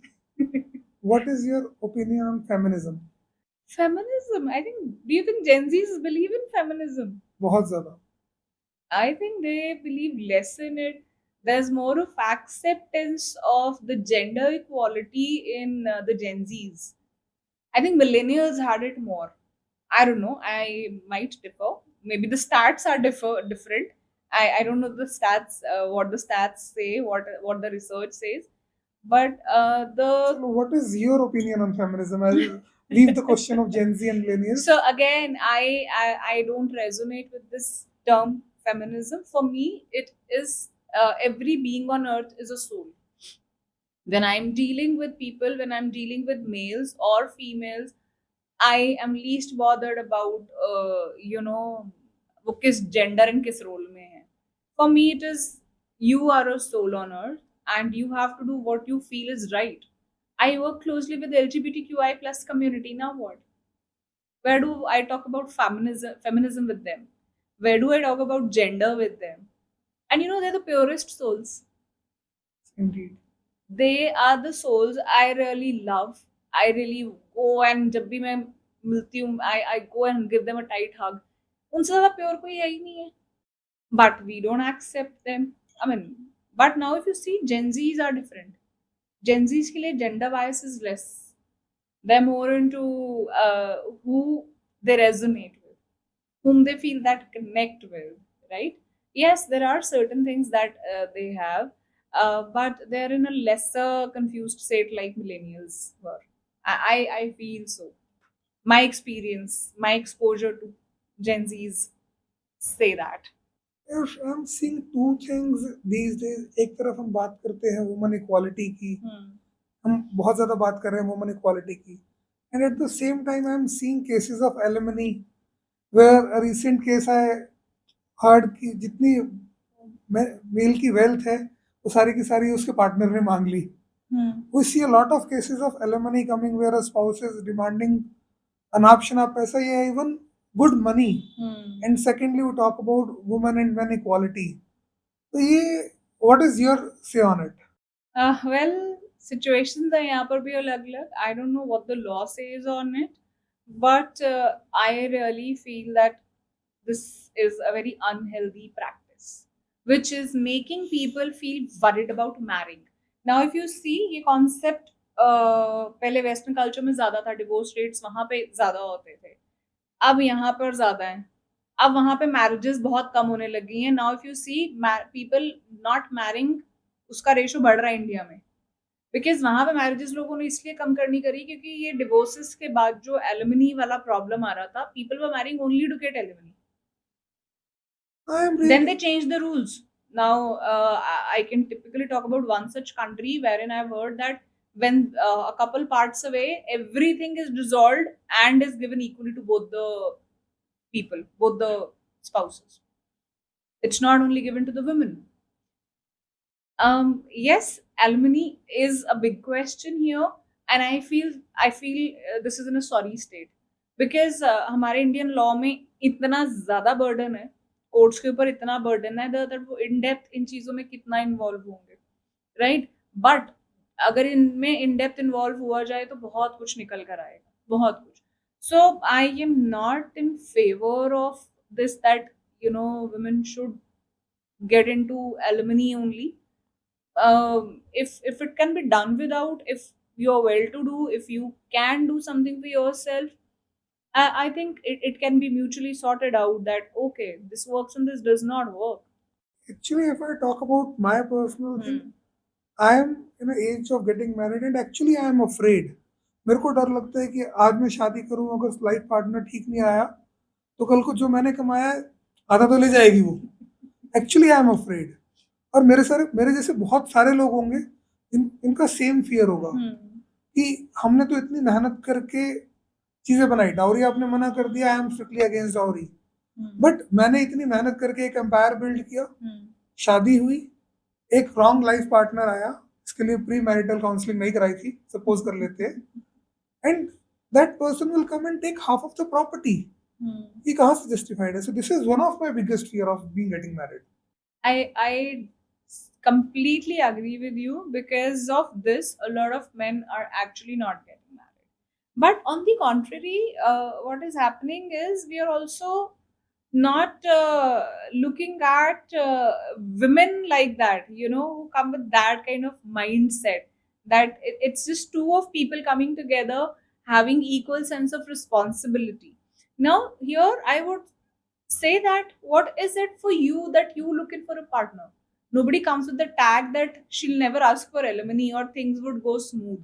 What is your opinion on feminism? Feminism, I think, do you think Gen Zs believe in feminism? बहुत ज्यादा. I think they believe less in it. There's more of acceptance of the gender equality in the Gen Zs. I think millennials had it more. I don't know. I might differ. Maybe the stats are different. I don't know the stats, what the stats say, what the research says. But the So what is your opinion on feminism? I'll leave the question of Gen Z and millennials. So again, I don't resonate with this term feminism. For me, it is every being on earth is a soul. When I'm dealing with people, when I'm dealing with males or females, I am least bothered about वो किस gender and किस role में है. For me, it is you are a soul on earth and you have to do what you feel is right. I work closely with the LGBTQI plus community. Now what? Where do I talk about feminism with them? Where do I talk about gender with them? And they're the purest souls. Indeed. They are the souls I really love. I really go and जब भी मैं मिलती हूँ, I go and give them a tight hug. उनसे ज़्यादा pure कोई है ही नहीं है. But we don't accept them. I mean, but now if you see, Gen Zs are different. Gen Zs के लिए gender bias is less. They're more into who they resonate with, whom they feel that connect with, right? Yes, there are certain things that they have, but they're in a lesser confused state like millennials were. I feel so. My experience, my exposure to Gen Zs say that. Yes, I'm seeing two things these days. एक तरफ हम बात करते हैं woman equality की, हम बहुत ज़्यादा बात कर रहे हैं वुमन इक्वालिटी की, and at the same time I'm seeing cases of alimony where a recent case I heard कि जितनी मेल की वेल्थ है वो सारी की सारी उसके पार्टनर ने मांग ली. We see a lot of cases of alimony coming where a spouse is demanding अनाप शनाप पैसा या even good money. And secondly, we talk about women and men equality. तो ये व्हाट इज योर से on it? Well, situations are यहाँ पर भी अलग-अलग. I don't know what the law says on it, but I really feel that this is a very unhealthy practice, which is making people feel worried about marrying. Now, if you see ये concept पहले western culture में ज़्यादा था, divorce rates वहाँ पे ज़्यादा होते थे. अब यहाँ पर ज़्यादा हैं. अब वहाँ पे मैरिजेस बहुत कम होने लगी हैं. Now if you see people not marrying, उसका रेशो बढ़ रहा है इंडिया में. बिकॉज़ वहाँ पे मैरिजेस लोगों ने इसलिए कम करनी करी क्योंकि ये डिवोर्सेस के बाद जो एलिमनी वाला प्रॉब्लम आ रहा था, people were marrying only to get alimony. I am Then really they changed the rules. Now, I can typically talk about one such country wherein I've heard that when a couple parts away, everything is dissolved and is given equally to both the people, both the spouses. It's not only given to the women. Yes, alimony is a big question here, and I feel this is in a sorry state because हमारे Indian law में इतना ज़्यादा burden है, courts के ऊपर इतना burden है that वो इन डेप्थ इन चीज़ों में कितना इन्वॉल्व होंगे, राइट? बट अगर इनमें इन डेप्थ इन्वॉल्व हुआ जाए तो बहुत कुछ निकल कर आएगा, बहुत कुछ. So I am not in favour of this that women should get into alimony only. If it can be done without, if you're well to do, if you can do something for yourself, I think it can be mutually sorted out that okay, this works and this does not work. Actually if I talk about my personal thing, Hmm. I am in age of getting married and actually I am afraid. मेरे को डर लगता है कि आज मैं शादी करूं, अगर लाइफ पार्टनर ठीक नहीं आया तो कल को जो मैंने कमाया है आधा तो ले जाएगी वो. Actually I am afraid. और मेरे जैसे बहुत सारे लोग होंगे इनका सेम फियर होगा Hmm. कि हमने तो इतनी मेहनत करके चीजें बनाई. डाउरी आपने मना कर दिया, I am strictly against dowry. Hmm. But मैंने इतनी मेहनत करके एक एम्पायर बिल्ड किया, Hmm. शादी हुई, एक रॉन्ग लाइफ पार्टनर आया, इसके लिए प्री मैरिटल काउंसलिंग नहीं कराई थी, सपोज कर लेते हैं, and that person will come and take half of the property. Hmm. ये कहाँ से जस्टिफाइड है? So this is one of my biggest fear of being getting married. I completely agree with you. Because of this, a lot of men are actually not getting married. But on the contrary, what is happening is we are also not looking at women like that, who come with that kind of mindset that it's just two of people coming together having equal sense of responsibility. Now, here I would say that what is it for you that you looking for a partner? Nobody comes with the tag that she'll never ask for alimony or things would go smooth.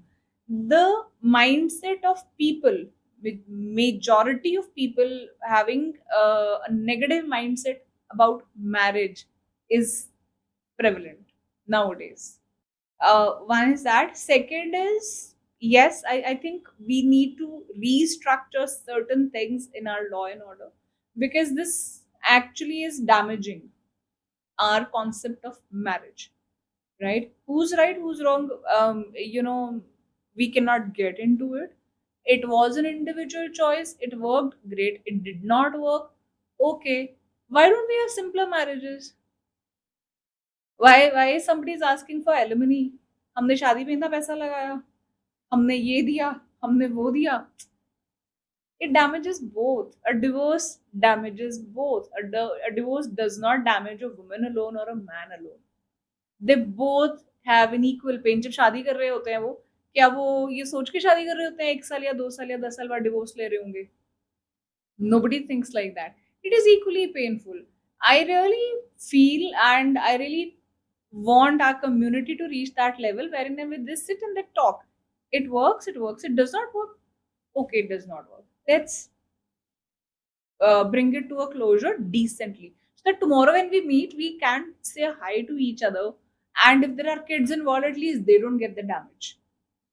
The mindset of people, with majority of people having a negative mindset about marriage, is prevalent nowadays. One is that. Second is, yes, I think we need to restructure certain things in our law and order because this actually is damaging our concept of marriage, right? Who's right, who's wrong? We cannot get into it. It was an individual choice. It worked great. It did not work. Okay. Why don't we have simpler marriages? Why somebody is asking for alimony? हमने शादी में इतना पैसा लगाया, हमने ये दिया, हमने वो दिया. It damages both. A divorce damages both. A divorce does not damage a woman alone or a man alone. They both have an equal pain. जब शादी कर रहे होते हैं वो, क्या वो ये सोच के शादी कर रहे होते हैं 1 साल या 2 साल या 10 साल बाद डिवोर्स ले रहे होंगे? Nobody thinks like that. It is equally painful. I really feel and I really want our community to reach that level wherein we just sit and they talk. It works, it works. It does not work. Okay, it does not work. Let's bring it to a closure decently. So that tomorrow when we meet, we can say hi to each other. And if there are kids involved, at least they don't get the damage.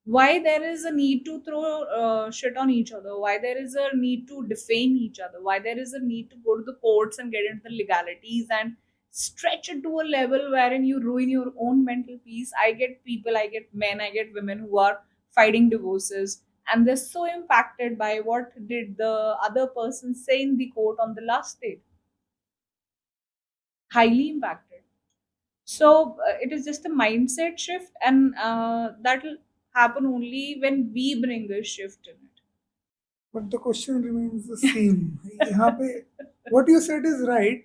Why there is a need to throw shit on each other? Why there is a need to defame each other? Why there is a need to go to the courts and get into the legalities and stretch it to a level wherein you ruin your own mental peace? I get people, I get men, I get women who are fighting divorces and they're so impacted by what did the other person say in the court on the last day. Highly impacted. So it is just a mindset shift, and that will happen only when we bring a shift in it. But the question remains the same. यहाँ पे what you said is right,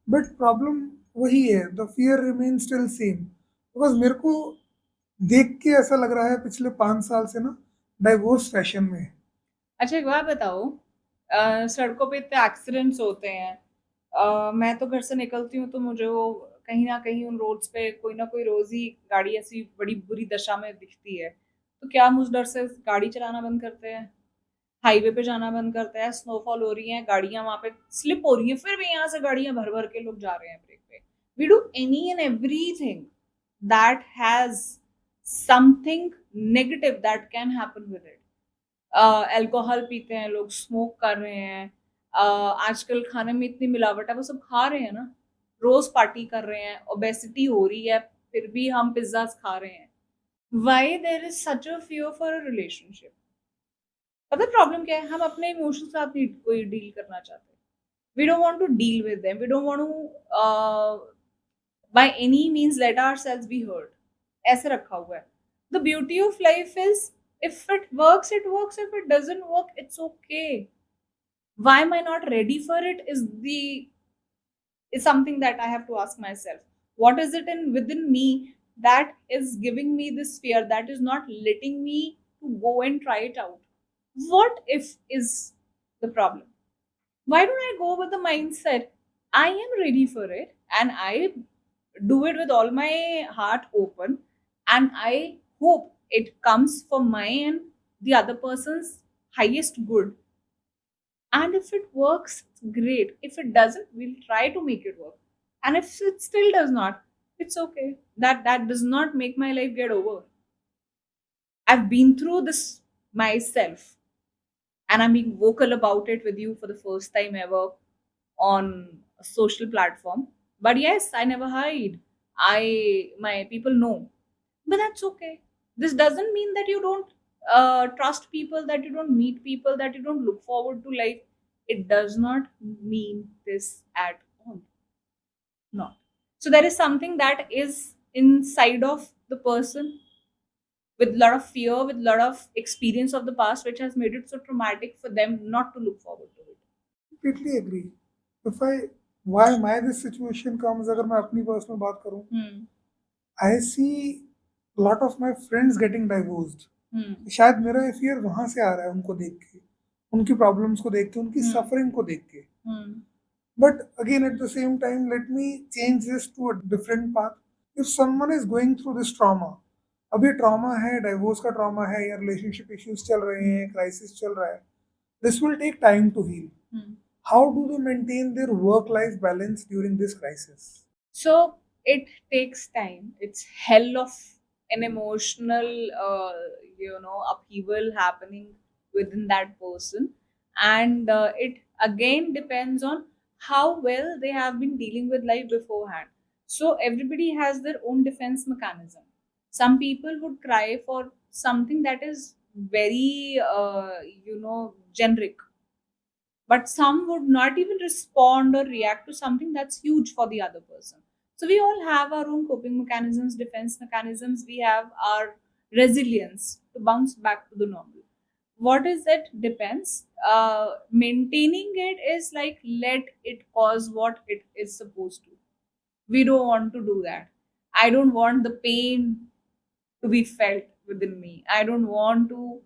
but problem वही है. The fear remains still same. Because मेरे को देख के ऐसा लग रहा है पिछले 5 साल से ना डाइवोर्स फैशन में है. अच्छा, एक बात बताओ, सड़कों पे इतने एक्सीडेंट्स होते हैं, मैं तो घर से निकलती हूँ तो मुझे वो कहीं न कहीं उन रोड्स पे कोई ना कोई रोज़ ही गाड़ी ऐसी बड़ी बुरी दशा में दिखती है। तो क्या हम उस डर से गाड़ी चलाना बंद करते हैं? हाईवे पे जाना बंद करते हैं, स्नोफॉल हो रही है, गाड़ियाँ वहाँ पे स्लिप हो रही हैं, फिर भी यहाँ से गाड़ियाँ भर-भर के लोग जा रहे हैं ब्रेक पे। We do any and everything that has something negative that can happen with it. Alcohol पीते हैं लोग, स्मोक कर रहे हैं, आजकल खाने में इतनी मिलावट है, वो सब खा रहे हैं ना, रोज पार्टी कर रहे हैं, ओबेसिटी हो रही है, फिर भी हम पिज्जाज खा रहे हैं। Why there is such a fear for a relationship? पता प्रॉब्लम क्या है? हम अपने इमोशंस के साथ नहीं कोई डील करना चाहते। We don't want to deal with them, we don't want to by any means let ourselves be hurt. ऐसे रखा हुआ है। The beauty of life is, if it works it works, if it doesn't work it's okay. Why am I not ready for it is something that I have to ask myself. What is it in within me that is giving me this fear, that is not letting me to go and try it out? What if is the problem? Why don't I go with the mindset I am ready for it, and I do it with all my heart open, and I hope it comes for my and the other person's highest good. And if it works, it's great. If it doesn't, we'll try to make it work. And if it still does not, it's okay. That does not make my life get over. I've been through this myself, and I'm being vocal about it with you for the first time ever on a social platform. But yes, I never hide. My people know, but that's okay. This doesn't mean that you don't trust people, that you don't meet people, that you don't look forward to life. It does not mean this at all. Not. So there is something that is inside of the person with a lot of fear, with a lot of experience of the past, which has made it so traumatic for them not to look forward to it. Completely agree. If I why my this situation comes, अगर मैं अपनी personal बात करूं, Hmm. I see a lot of my friends getting divorced. Hmm. शायद मेरा fear वहां से आ रहा है, उनको देख के, उनकी प्रॉब्लम्स को देख के, उनकी Hmm. सफरिंग को देख के. Hmm. But again, at the same time, let me change this to a different path. If someone is going through this trauma, अभी ट्रॉमा है, डाइवोर्स का ट्रॉमा है, या रिलेशनशिप इश्यूज चल रहे हैं, क्राइसिस चल रहा है, this will take time to heal. Hmm. How do they maintain their work-life balance during this crisis? So it takes time. It's hell of an emotional, upheaval happening within that person, and it again depends on how well they have been dealing with life beforehand. So everybody has their own defense mechanism. Some people would try for something that is very, generic, but some would not even respond or react to something that's huge for the other person. So we all have our own coping mechanisms, defense mechanisms. We have our resilience to bounce back to the normal. What is it depends. Maintaining it is like let it cause what it is supposed to. We don't want to do that. I don't want the pain to be felt within me. I don't want to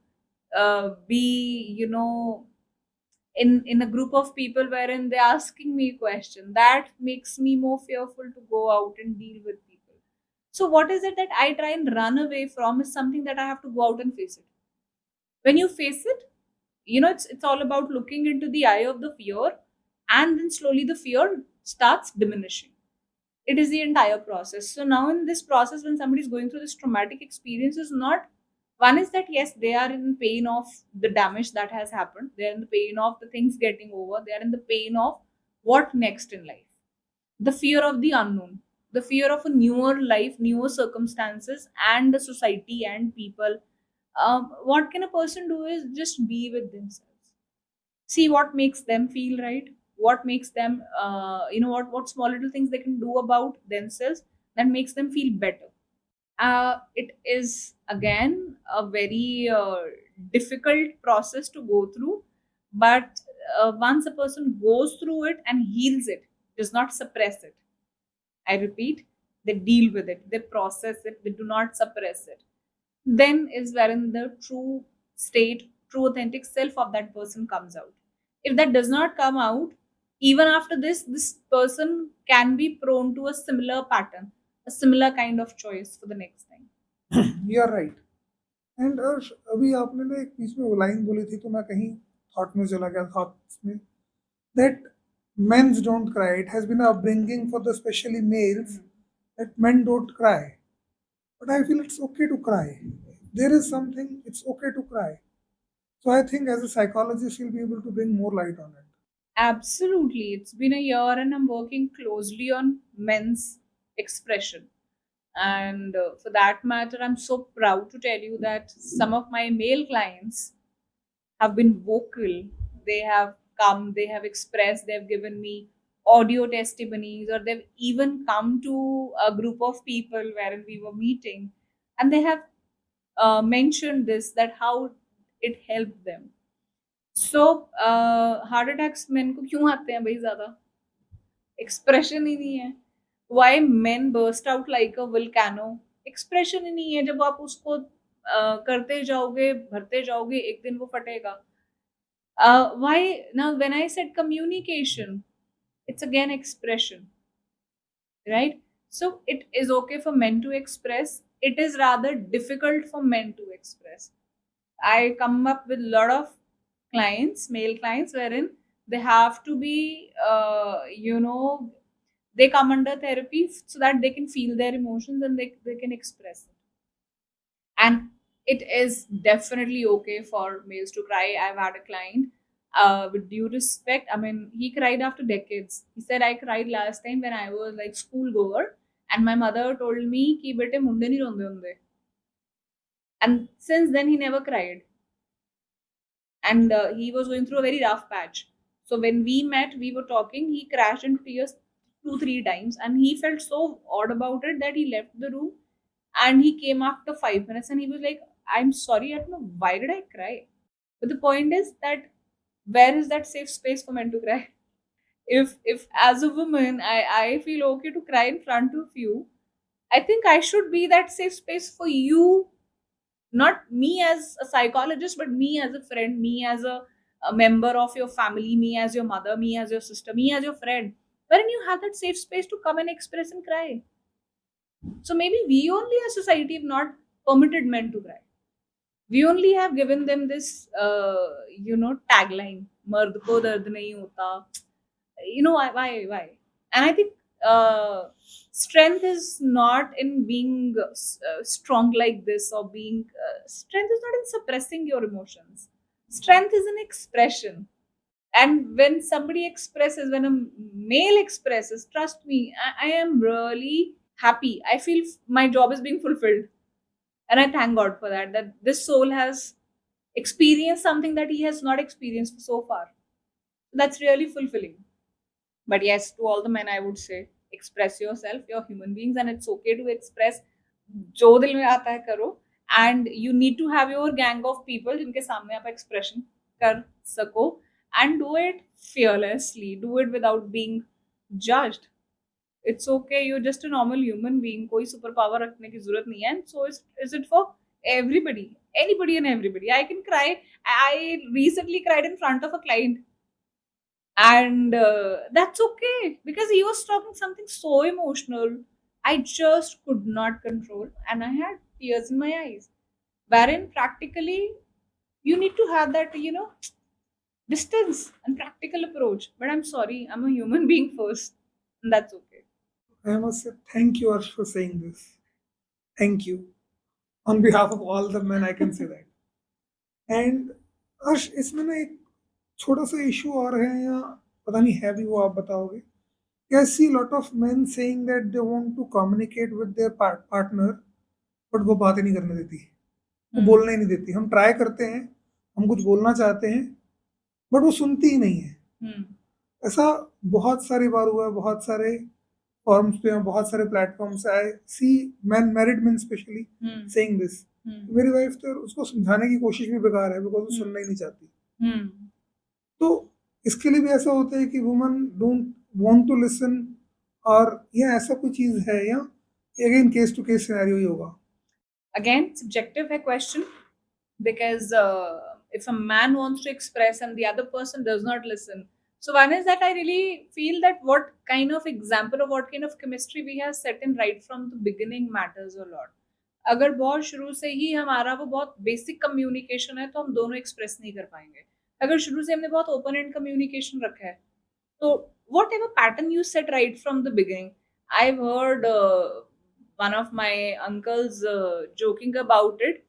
be, in a group of people wherein they're asking me a question. That makes me more fearful to go out and deal with people. So what is it that I try and run away from is something that I have to go out and face it. When you face it, it's all about looking into the eye of the fear, and then slowly the fear starts diminishing. It is the entire process. So now in this process, when somebody is going through this traumatic experience, is not, one is that yes, they are in pain of the damage that has happened, they are in the pain of the things getting over, they are in the pain of what next in life, the fear of the unknown, the fear of a newer life, newer circumstances, and the society and people. What can a person do is just be with themselves, see what makes them feel right, what makes them, what small little things they can do about themselves, that makes them feel better. It is again a very difficult process to go through, but once a person goes through it and heals it, does not suppress it. I repeat, they deal with it, they process it, they do not suppress it. Then is wherein the true state, true authentic self of that person comes out. If that does not come out, even after this person can be prone to a similar pattern, a similar kind of choice for the next time. You are right. And अभी आपने ना एक बीच में वो line बोली थी तो मैं कहीं थॉट में चला गया, थॉट्स में, that mens don't cry. It has been a upbringing for the specially males that men don't cry, but I feel it's okay to cry. There is something, it's okay to cry. So I think as a psychologist you'll be able to bring more light on it. Absolutely. It's been a year and I'm working closely on men's expression. And for that matter, I'm so proud to tell you that some of my male clients have been vocal. They have come, they have expressed, they've given me audio testimonies, or they've even come to a group of people wherein we were meeting, and they have mentioned this, that how it helped them. So heart attacks main को क्यों आते हैं भाई ज्यादा? Expression ही नहीं है। Why men burst out like a volcano? Expression ही नहीं है। जब आप उसको करते जाओगे, भरते जाओगे, एक दिन वो फटेगा। Why now when I said communication, it's again expression, right? So it is okay for men to express, it is rather difficult for men to express. I come up with a lot of clients, male clients, wherein they have to be, they come under therapy so that they can feel their emotions and they can express it. And it is definitely okay for males to cry. I've had a client, with due respect, I mean, he cried after decades. He said, I cried last time when I was like school goer, and my mother told me ki bete munde nahi ronde hunde. And since then he never cried. And he was going through a very rough patch. So when we met, we were talking, he crashed into tears 2 3 times, and he felt so odd about it that he left the room, and he came after 5 minutes and he was like, I'm sorry, I don't know why did I cry. But the point is that where is that safe space for men to cry? If as a woman I feel okay to cry in front of you, I think I should be that safe space for you, not me as a psychologist, but me as a friend, me as a member of your family, me as your mother, me as your sister, me as your friend, wherein you have that safe space to come and express and cry. So maybe we only as society have not permitted men to cry. We only have given them this, tagline, "Mard ko dard nahi hota." You know why? And I think strength is not in being strong like this, or being strength is not in suppressing your emotions. Strength is an expression. And when somebody expresses, when a male expresses, trust me, I am really happy. I feel my job is being fulfilled, and I thank God for that, that this soul has experienced something that he has not experienced so far. That's really fulfilling. But yes, to all the men, I would say, express yourself. You're human beings, and it's okay to express. जो दिल में आता है करो. And you need to have your gang of people जिनके सामने आप expression कर सको, and do it fearlessly. Do it without being judged. It's okay. You're just a normal human being. कोई super power रखने की जरूरत नहीं है. And so is it for everybody, anybody and everybody. I can cry. I recently cried in front of a client, and that's okay because he was talking something so emotional. I just could not control, and I had tears in my eyes, wherein practically you need to have that, distance and practical approach. But I'm sorry, I'm a human being first, and that's okay. I must say thank you, Arsh, for saying this. Thank you. On behalf of all the men, I can say that. And अर्श, इसमें ना एक छोटा सा issue और है, या पता नहीं है भी, वो आप बताओगे। I see a lot of men saying that they want to communicate with their partner, but वो बातें नहीं करने देती, वो बोलने ही नहीं देती। हम ट्राई करते हैं, हम कुछ बोलना चाहते हैं, बट वो सुनती ही नहीं है। ऐसा बहुत सारी बार हुआ है, बहुत सारे forums पे हैं, बहुत सारे platforms I see men, married men especially Hmm. saying this. मेरी वाइफ तो उसको समझाने की कोशिश भी बेकार है बिकॉज वो सुनना ही नहीं चाहती. Hmm. तो इसके लिए भी ऐसा होता है कि woman don't want to listen, और ये ऐसा कोई चीज है या again case to case scenario ही होगा. Again, subjective hai question, because if a man wants to express and the other person does not listen, so one is that I really feel that what kind of example or what kind of chemistry we have set in right from the beginning matters a lot. अगर बहुत शुरू से ही हमारा वो बहुत basic communication है तो हम दोनों एक्सप्रेस नहीं कर पाएंगे. अगर शुरू से हमने बहुत ओपन एंड कम्युनिकेशन रखा है तो whatever pattern you set right from the beginning. I've heard one of my uncles joking about it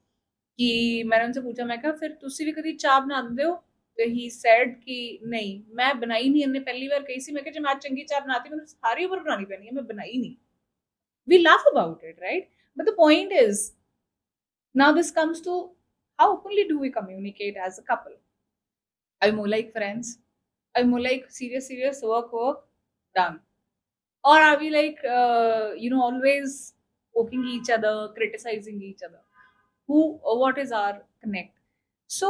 कि मैंने उनसे पूछा, मैं कहा फिर ਤੁਸੀਂ ਵੀ ਕਦੀ ਚਾਹ ਬਣਾਉਂਦੇ ਹੋ? ਤੇ he said कि नहीं, मैं बनाई नहीं. हमने पहली बार कही सी, मैं कहा ਜੇ ਮੈਂ ਚੰਗੀ ਚਾਹ ਬਣਾਤੀ ਮੈਨੂੰ ਸਾਰੀ ਉਮਰ ਬਣਾਣੀ ਪੈਣੀ ਹੈ, मैं बनाई नहीं. We laugh about it, right? But the point is, now this comes to how openly do we communicate as a couple? Are we more like friends? Are we more like serious work, done? Or are we like, always poking each other, criticizing each other? What is our connect? So,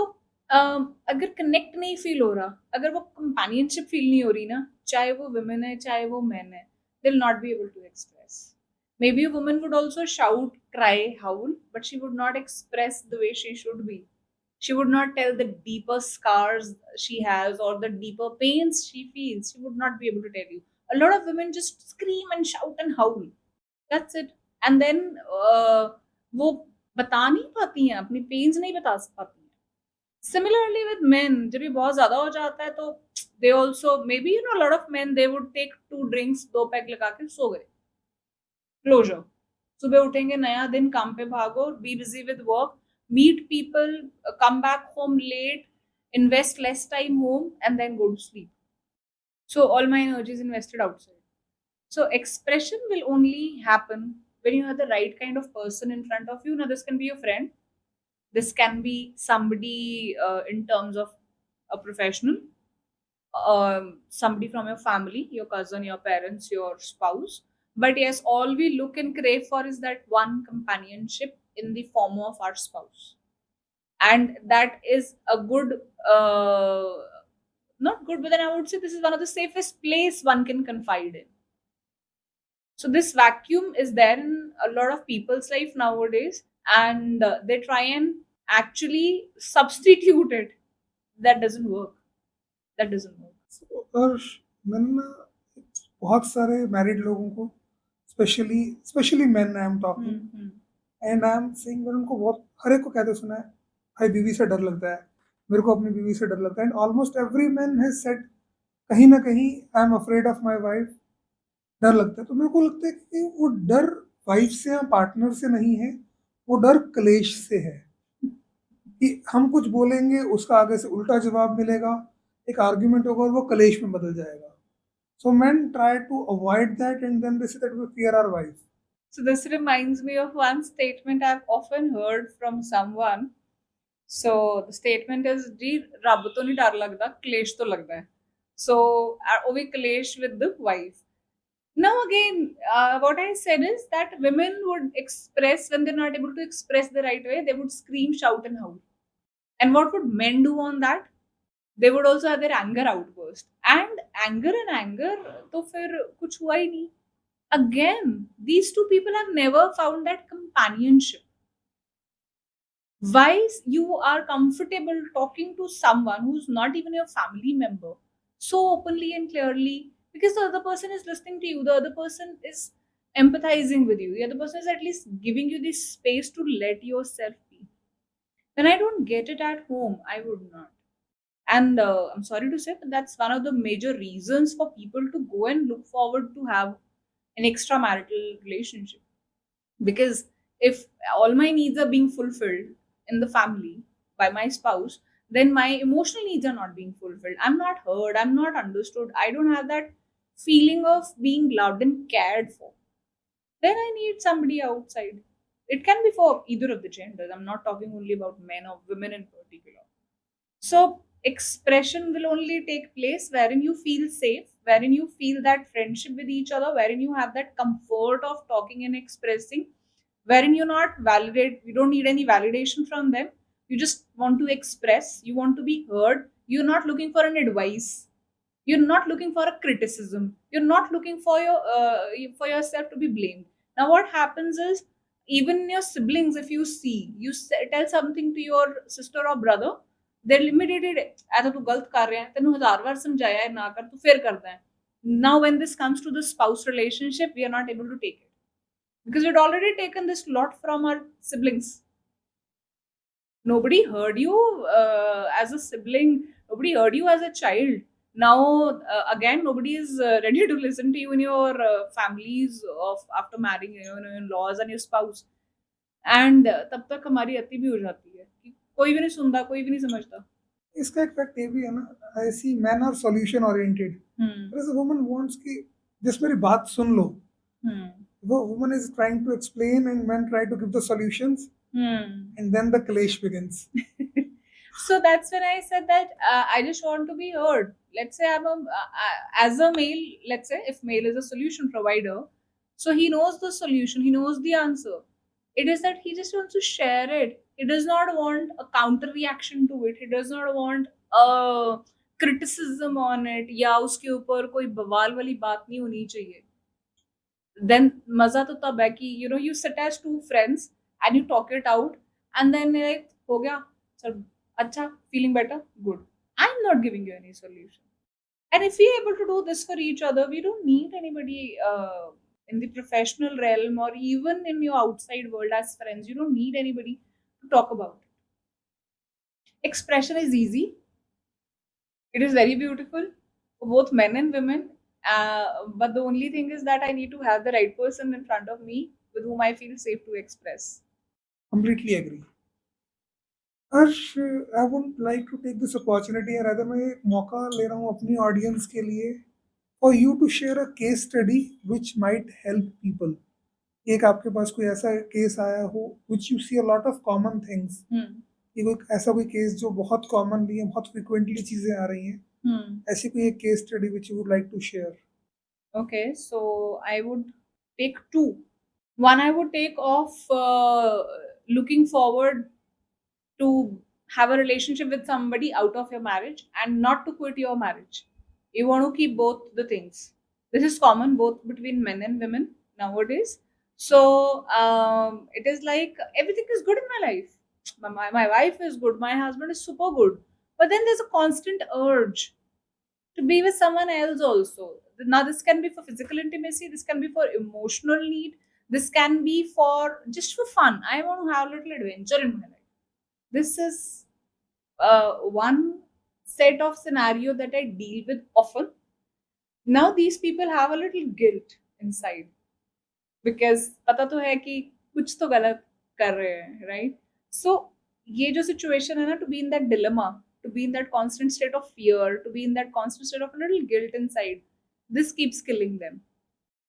अगर connect नहीं feel हो रहा, अगर वो companionship feel नहीं हो रही ना, चाहे वो women है, चाहे वो men है, they'll not be able to express. Maybe a woman would also shout, cry, howl, but she would not express the way she should be. She would not tell the deeper scars she has or the deeper pains she feels. She would not be able to tell you. A lot of women just scream and shout and howl. That's it. And then वो बता नहीं पाती हैं, अपनी pens नहीं बता पाती हैं. Similarly with men, जब ये बहुत ज़्यादा हो जाता है तो they also, maybe a lot of men, they would take 2 drinks, 2 peg लगा के सो गए. Closure. सुबह उठेंगे, नया दिन, काम पे भागो, be busy with work, meet people, come back home late, invest less time home, and then go to sleep. So all my energy is invested outside. So expression will only happen when you have the right kind of person in front of you. Now this can be your friend, this can be somebody in terms of a professional, somebody from your family, your cousin, your parents, your spouse. But yes, all we look and crave for is that one companionship in the form of our spouse. And that is a good, not good, but then I would say this is one of the safest place one can confide in. So this vacuum is there in a lot of people's life nowadays, and they try and actually substitute it. That doesn't work. That doesn't work. और मैंने ना बहुत सारे married लोगों को specially man I am talking and I am saying, मैंने उनको बहुत हर एक को कहते सुना है भाई बीवी से डर लगता है, मेरे को अपनी बीवी से डर लगता है. And almost every man has said कहीं ना कहीं आई am afraid of my wife, डर लगता है. तो मेरे को लगता है कि वो डर वाइफ से या पार्टनर से नहीं है, वो डर क्लेश से है कि हम कुछ बोलेंगे उसका आगे से उल्टा जवाब मिलेगा, एक आर्ग्यूमेंट होगा और वो कलेश में बदल जाएगा. So men try to avoid that and then they say that we fear our wife. So this reminds me of one statement I've often heard from someone. So the statement is, जी रब तो नहीं डर लगता, क्लेश तो लगता है. So we clash with the wife. Now again, what I said is that women would express when they're not able to express the right way, they would scream, shout, and howl. And what would men do on that? They would also have their anger outburst. And anger, तो फिर कुछ हुआ ही नहीं. Again, these two people have never found that companionship. Why you are comfortable talking to someone who's not even your family member so openly and clearly? Because the other person is listening to you, the other person is empathizing with you, the other person is at least giving you this space to let yourself be. When I don't get it at home, I would not. And I'm sorry to say, but that's one of the major reasons for people to go and look forward to have an extramarital relationship. Because if all my needs are being fulfilled in the family by my spouse, then my emotional needs are not being fulfilled. I'm not heard, I'm not understood, I don't have that feeling of being loved and cared for. Then I need somebody outside. It can be for either of the genders. I'm not talking only about men or women in particular. So Expression will only take place wherein you feel safe, wherein you feel that friendship with each other, wherein you have that comfort of talking and expressing, wherein you're not validate, you don't need any validation from them. You just want to express, you want to be heard, you're not looking for an advice, you're not looking for a criticism, you're not looking for yourself to be blamed. Now what happens is, even your siblings, if you see, tell something to your sister or brother, they're limited. ऐसा तू गलत कर रहे हैं, तेनू हजार बार समझाया है ना कर, तू फिर करता है. Now when this comes to the spouse relationship, we are not able to take it because we'd already taken this lot from our siblings. Nobody heard you as a sibling, nobody heard you as a child. Now again, nobody is ready to listen to you in your families of after marrying, your in-laws and your spouse. And तब तक हमारी अति भी हो जाती है कि कोई भी नहीं सुनता, कोई भी नहीं समझता. इसका एक फैक्ट ये भी है ना, I see man are solution oriented. Hmm. Whereas a woman wants कि जिस मेरी बात सुन लो. वो woman is trying to explain and men try to give the solutions and then the clash begins. So that's when I said that I just want to be heard. Let's say as a male, let's say if male is a solution provider, so he knows the solution, he knows the answer. It is that he just wants to share it. He does not want a counter reaction to it. He does not want a criticism on it, या उसके ऊपर कोई बवाल वाली बात नहीं होनी चाहिए. Then मजा तो तब है कि you sit as two friends and you talk it out, and then like हो गया चल, अच्छा, feeling better, good. I'm not giving you any solution. And if we're able to do this for each other, we don't need anybody in the professional realm or even in your outside world as friends. You don't need anybody to talk about it. Expression is easy. It is very beautiful for both men and women. But the only thing is that I need to have the right person in front of me with whom I feel safe to express. Completely agree. Arsh, I would like to take this opportunity, या rather मैं एक मौका ले रहा हूँ अपनी audience के लिए, for you to share a case study which might help people. एक आपके पास कोई ऐसा केस आया हो which you see a lot of common things, कि कोई ऐसा कोई केस जो बहुत कॉमनली है, बहुत फ्रिक्वेंटली चीजें आ रही हैं, ऐसी कोई एक case study which you would like to share. Okay, so I would take two. One, I would take of looking forward to have a relationship with somebody out of your marriage and not to quit your marriage. You want to keep both the things. This is common both between men and women nowadays. So it is like everything is good in my life. My wife is good, my husband is super good. But then there's a constant urge to be with someone else also. Now, this can be for physical intimacy, this can be for emotional need, this can be for just for fun. I want to have a little adventure in my life. This is one set of scenario that I deal with often. Now, these people have a little guilt inside because पता तो है कि कुछ तो गलत कर रहे हैं, right? So ये जो situation है ना, to be in that dilemma, to be in that constant state of fear, to be in that constant state of a little guilt inside, this keeps killing them.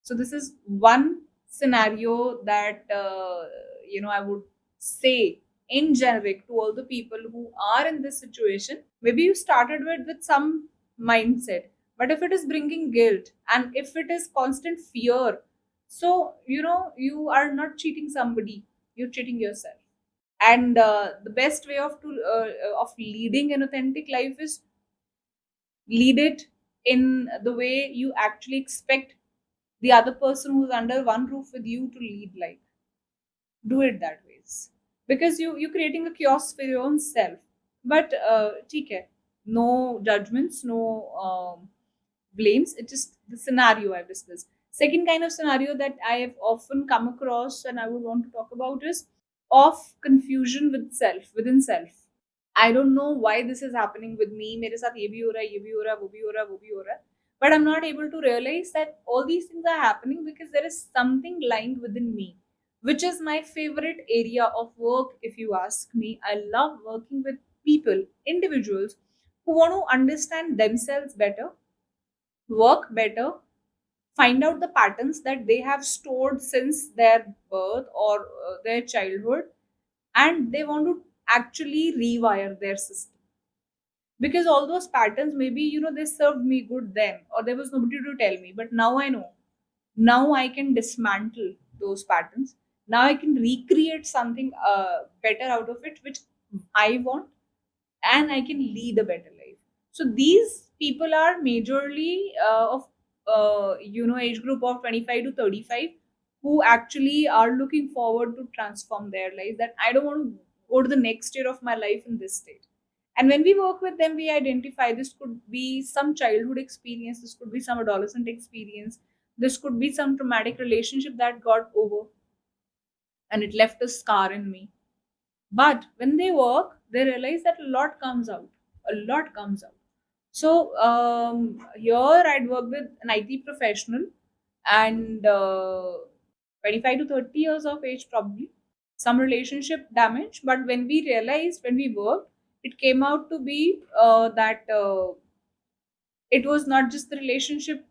So this is one scenario that I would say in generic to all the people who are in this situation. Maybe you started with some mindset, but if it is bringing guilt and if it is constant fear, so you are not cheating somebody, you're cheating yourself. And the best way of leading an authentic life is lead it in the way you actually expect the other person who's under one roof with you to lead. Like, do it that ways, because you're creating a chaos for your own self. But ठीक है, no judgments, no blames. It's just the scenario I've discussed. Second kind of scenario that I have often come across and I would want to talk about is of confusion within self. I don't know why this is happening with me. मेरे साथ ये भी हो रहा है, ये भी हो रहा है, वो भी हो रहा है, वो भी हो रहा है. But I'm not able to realize that all these things are happening because there is something lying within me, which is my favorite area of work. If you ask me, I love working with people, individuals who want to understand themselves better, work better, find out the patterns that they have stored since their birth or their childhood, and they want to actually rewire their system. because all those patterns, maybe, they served me good then, or there was nobody to tell me, but now I know. Now I can dismantle those patterns. Now I can recreate something better out of it, which I want, and I can lead a better life. So these people are majorly of age group of 25 to 35, who actually are looking forward to transform their life, that I don't want to go to the next year of my life in this state. And when we work with them, we identify this could be some childhood experience, this could be some adolescent experience, this could be some traumatic relationship that got over and it left a scar in me. But when they work, they realize that a lot comes out. A lot comes out. So here I'd worked with an IT professional, and 25 to 30 years of age probably. Some relationship damage, but when we realized, when we worked, it came out to be that it was not just the relationship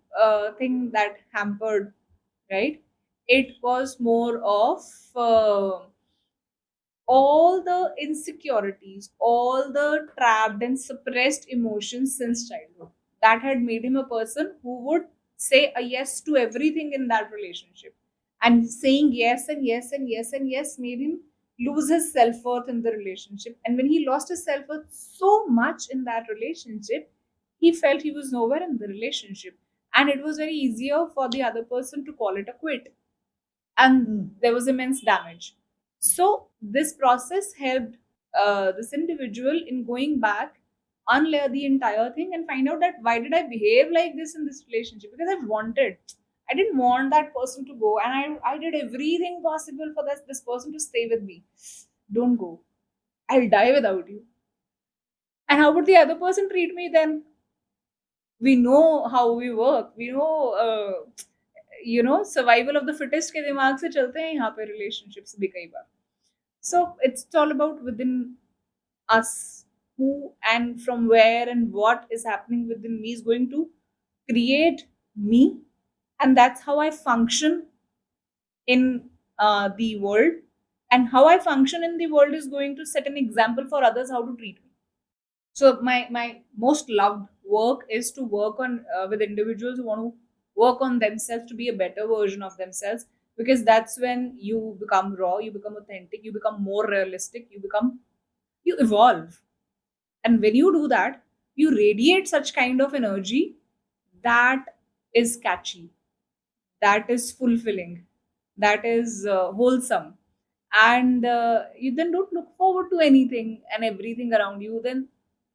thing that hampered, right? It was more of all the insecurities, all the trapped and suppressed emotions since childhood that had made him a person who would say a yes to everything in that relationship. And saying yes and yes and yes and yes made him lose his self worth in the relationship. And when he lost his self worth so much in that relationship, he felt he was nowhere in the relationship. And it was very easier for the other person to call it a quit. And there was immense damage. So this process helped this individual in going back, unlayer the entire thing, and find out that why did I behave like this in this relationship? Because I didn't want that person to go, and I did everything possible for this person to stay with me. Don't go. I'll die without you. And how would the other person treat me then? We know how we work. We know, survival of the fittest के दिमाग से चलते हैं यहाँ पे relationships भी कई बार. So it's all about within us, who and from where and what is happening within me is going to create me, and that's how I function in the world, and how I function in the world is going to set an example for others how to treat me. So my most loved work is to work on with individuals who want to work on themselves to be a better version of themselves, because that's when you become raw, you become authentic, you become more realistic, you evolve. And when you do that, you radiate such kind of energy that is catchy, that is fulfilling, that is wholesome. And you then don't look forward to anything and everything around you, then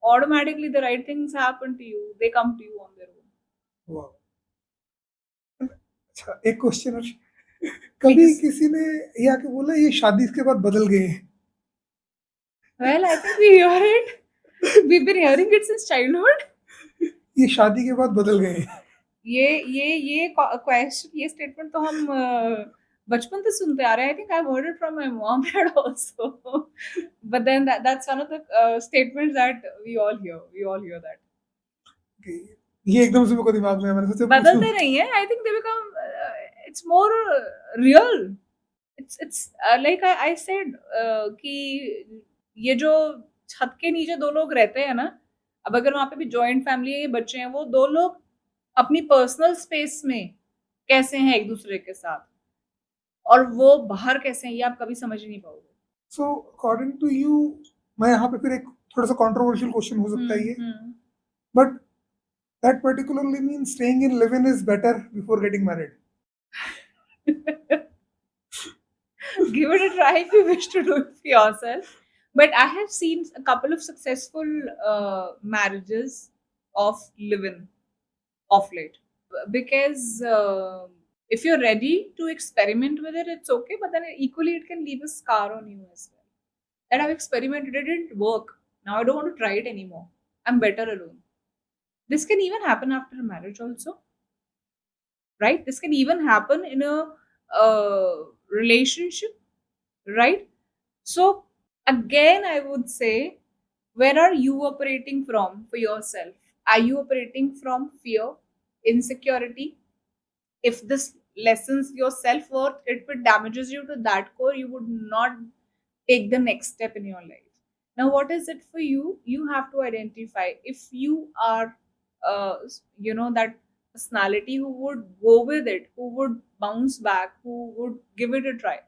automatically the right things happen to you, they come to you on their own. वाह। अच्छा, एक question और, कभी Please. किसी ने ये आके बोला ये शादी के बाद बदल गए हैं? Well, I think we hear it. We've been hearing it since childhood. ये शादी के बाद बदल गए हैं। ये क्वेश्चन, ये स्टेटमेंट तो हम बचपन से सुनते आ रहे हैं. I think I have heard it from my mom dad also. But then that's one of the statements that we all hear that. कि ये एकदम से मेरे को दिमाग में आया, मैंने सोचा बदलते पूछूं। नहीं है. I think they become, it's more real. It's like I said कि ये जो छत के नीचे दो लोग रहते हैं ना, अब अगर वहां पे भी जॉइंट फैमिली है, ये बच्चे हैं, वो दो लोग अपनी पर्सनल स्पेस में कैसे हैं एक दूसरे के साथ, और वो बाहर कैसे हैं, ये आप कभी समझ ही नहीं पाओगे. सो अकॉर्डिंग टू यू, मैं यहाँ पे फिर एक थोड़ा सा कंट्रोवर्शियल क्वेश्चन हो सकता है ये, but that particularly means staying in live-in is better before getting married. Give it a try if you wish to do it for yourself. But I have seen a couple of successful marriages of live-in of late, because if you're ready to experiment with it, it's okay. But then equally, it can leave a scar on you as well. That I've experimented, it didn't work. Now I don't want to try it anymore. I'm better alone. This can even happen after a marriage also, right? This can even happen in a relationship, right? So again, I would say, where are you operating from for yourself? Are you operating from fear, insecurity? If this lessens your self-worth, if it damages you to that core, you would not take the next step in your life. Now, what is it for you? You have to identify if you are, that personality who would go with it, who would bounce back, who would give it a try.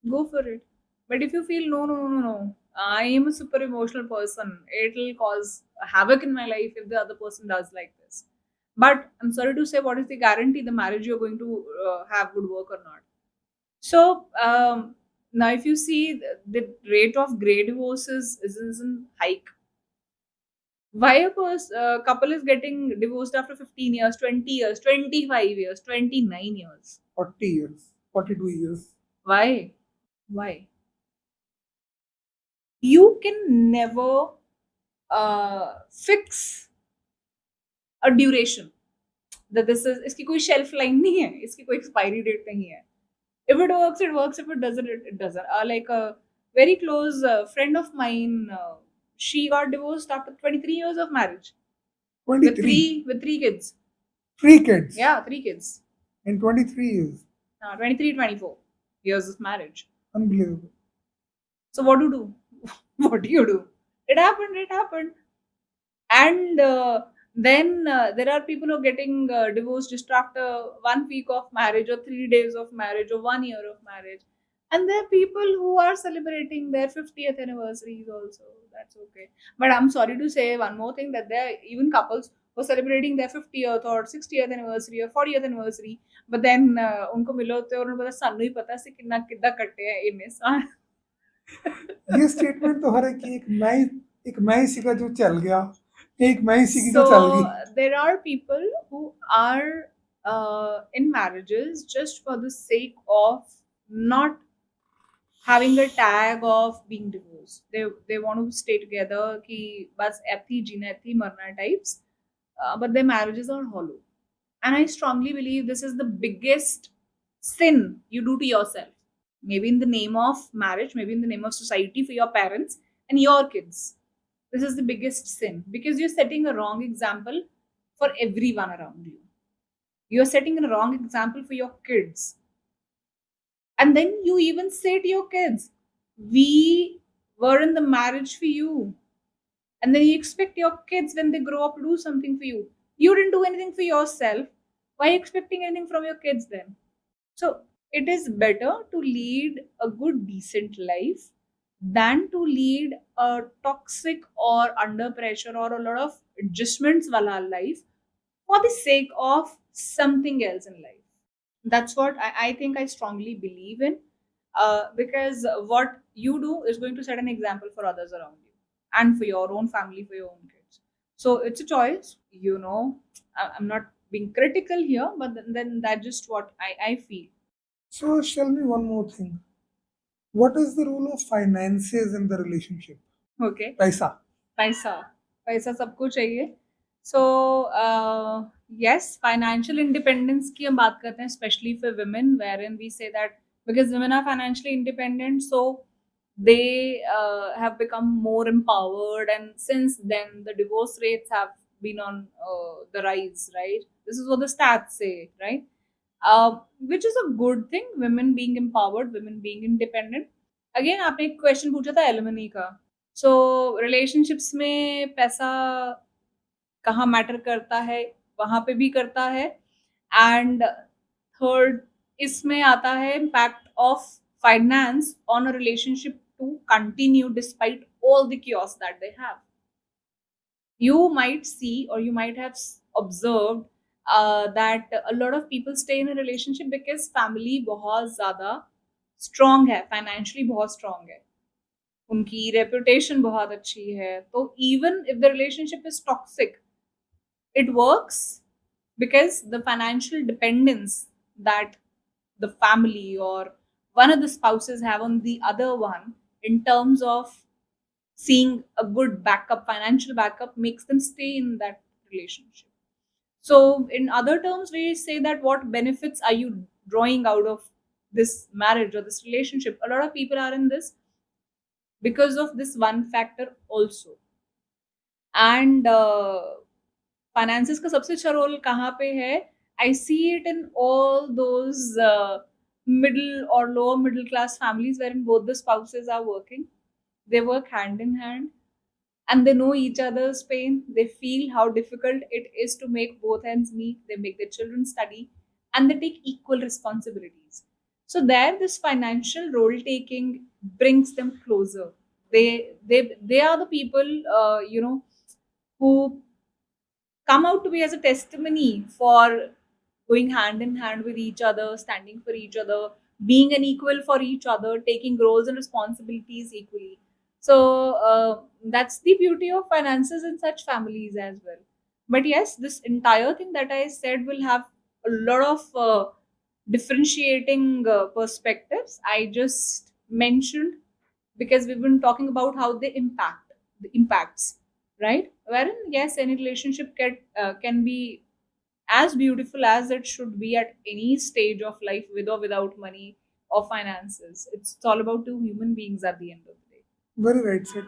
Go for it. But if you feel no, no, no, no, no, I am a super emotional person, it'll cause havoc in my life if the other person does like this. But I'm sorry to say, what is the guarantee the marriage you're going to have would work or not? So now, if you see the rate of grey divorces is in hike. Why a couple is getting divorced after 15 years, 20 years, 25 years, 29 years? 40 years, 42 years. Why? Why? You can never fix a duration. That this is इसकी कोई shelf line नहीं है, इसकी कोई expiry date नहीं है. If it works, it works. If it doesn't, it doesn't. Like a very close friend of mine, she got divorced after 23 years of marriage 23. with three kids. 3 kids. Yeah, three kids. In 23 years. 23, 24 years of marriage. Unbelievable. So what do you do? What do you do? It happened. It happened. And then there are people who are getting divorced just after 1 week of marriage or 3 days of marriage or 1 year of marriage. And there are people who are celebrating their 50th anniversaries also. That's okay. But I'm sorry to say one more thing, that there are even couples who are celebrating their 50th or 60th anniversary or 40th anniversary. But then उनको मिले होते हैं और उन्हें पता सानू ही पता से कितना कितना कटे हैं इन्हें साल. ये स्टेटमेंट तो हर एक मैं इसी का जो चल गया, एक मैं इसी की जो चल गई. So there are people who are in marriages just for the sake of not having a tag of being divorced. They want to stay together कि बस ऐथी जीना ऐथी मरना types. But their marriages are hollow. And I strongly believe this is the biggest sin you do to yourself. Maybe in the name of marriage, maybe in the name of society, for your parents and your kids. This is the biggest sin because you're setting a wrong example for everyone around you. You're setting a wrong example for your kids. And then you even say to your kids, we were in the marriage for you. And then you expect your kids when they grow up to do something for you. You didn't do anything for yourself. Why are you expecting anything from your kids then? So it is better to lead a good, decent life than to lead a toxic or under pressure or a lot of adjustments wala life for the sake of something else in life. That's what I think I strongly believe in, because what you do is going to set an example for others around you and for your own family, for your own kids. So it's a choice, I'm not being critical here, but then that's just what I feel. So tell me one more thing. What is the role of finances in the relationship? Okay. पैसा. पैसा पैसा सबको चाहिए. सो yes, financial independence की हम बात करते हैं, especially for women, wherein we say that because women are financially independent, so they have become more empowered, and since then the divorce rates have been on the rise, right? This is what the stats say, right? Which is a good thing, women being empowered, women being independent. Again, आपने एक question पूछा था alimony का. सो relationships में पैसा कहाँ matter करता है, वहां पे भी करता है. एंड थर्ड, इसमें आता है impact of finance on a relationship to continue despite all the chaos that they have. You might see or you might have observed that a lot of people stay in a relationship because family बहुत ज्यादा strong है, financially बहुत strong है, उनकी reputation बहुत अच्छी है. तो even if the relationship is toxic, it works because the financial dependence that the family or one of the spouses have on the other one in terms of seeing a good backup, financial backup, makes them stay in that relationship. So in other terms, we say that what benefits are you drawing out of this marriage or this relationship? A lot of people are in this because of this one factor also. And finances का सबसे अच्छा role कहाँ पे है? I see it in all those middle or lower middle class families wherein both the spouses are working. They work hand in hand and they know each other's pain. They feel how difficult it is to make both ends meet. They make their children study and they take equal responsibilities. So there, this financial role taking brings them closer. They are the people, who come out to be as a testimony for going hand in hand with each other, standing for each other, being an equal for each other, taking roles and responsibilities equally. So that's the beauty of finances in such families as well. But yes, this entire thing that I said will have a lot of differentiating perspectives. I just mentioned because we've been talking about how they impact the impacts, right? Wherein yes, any relationship can be as beautiful as it should be at any stage of life, with or without money or finances. It's all about two human beings at the end of the day. Very right said.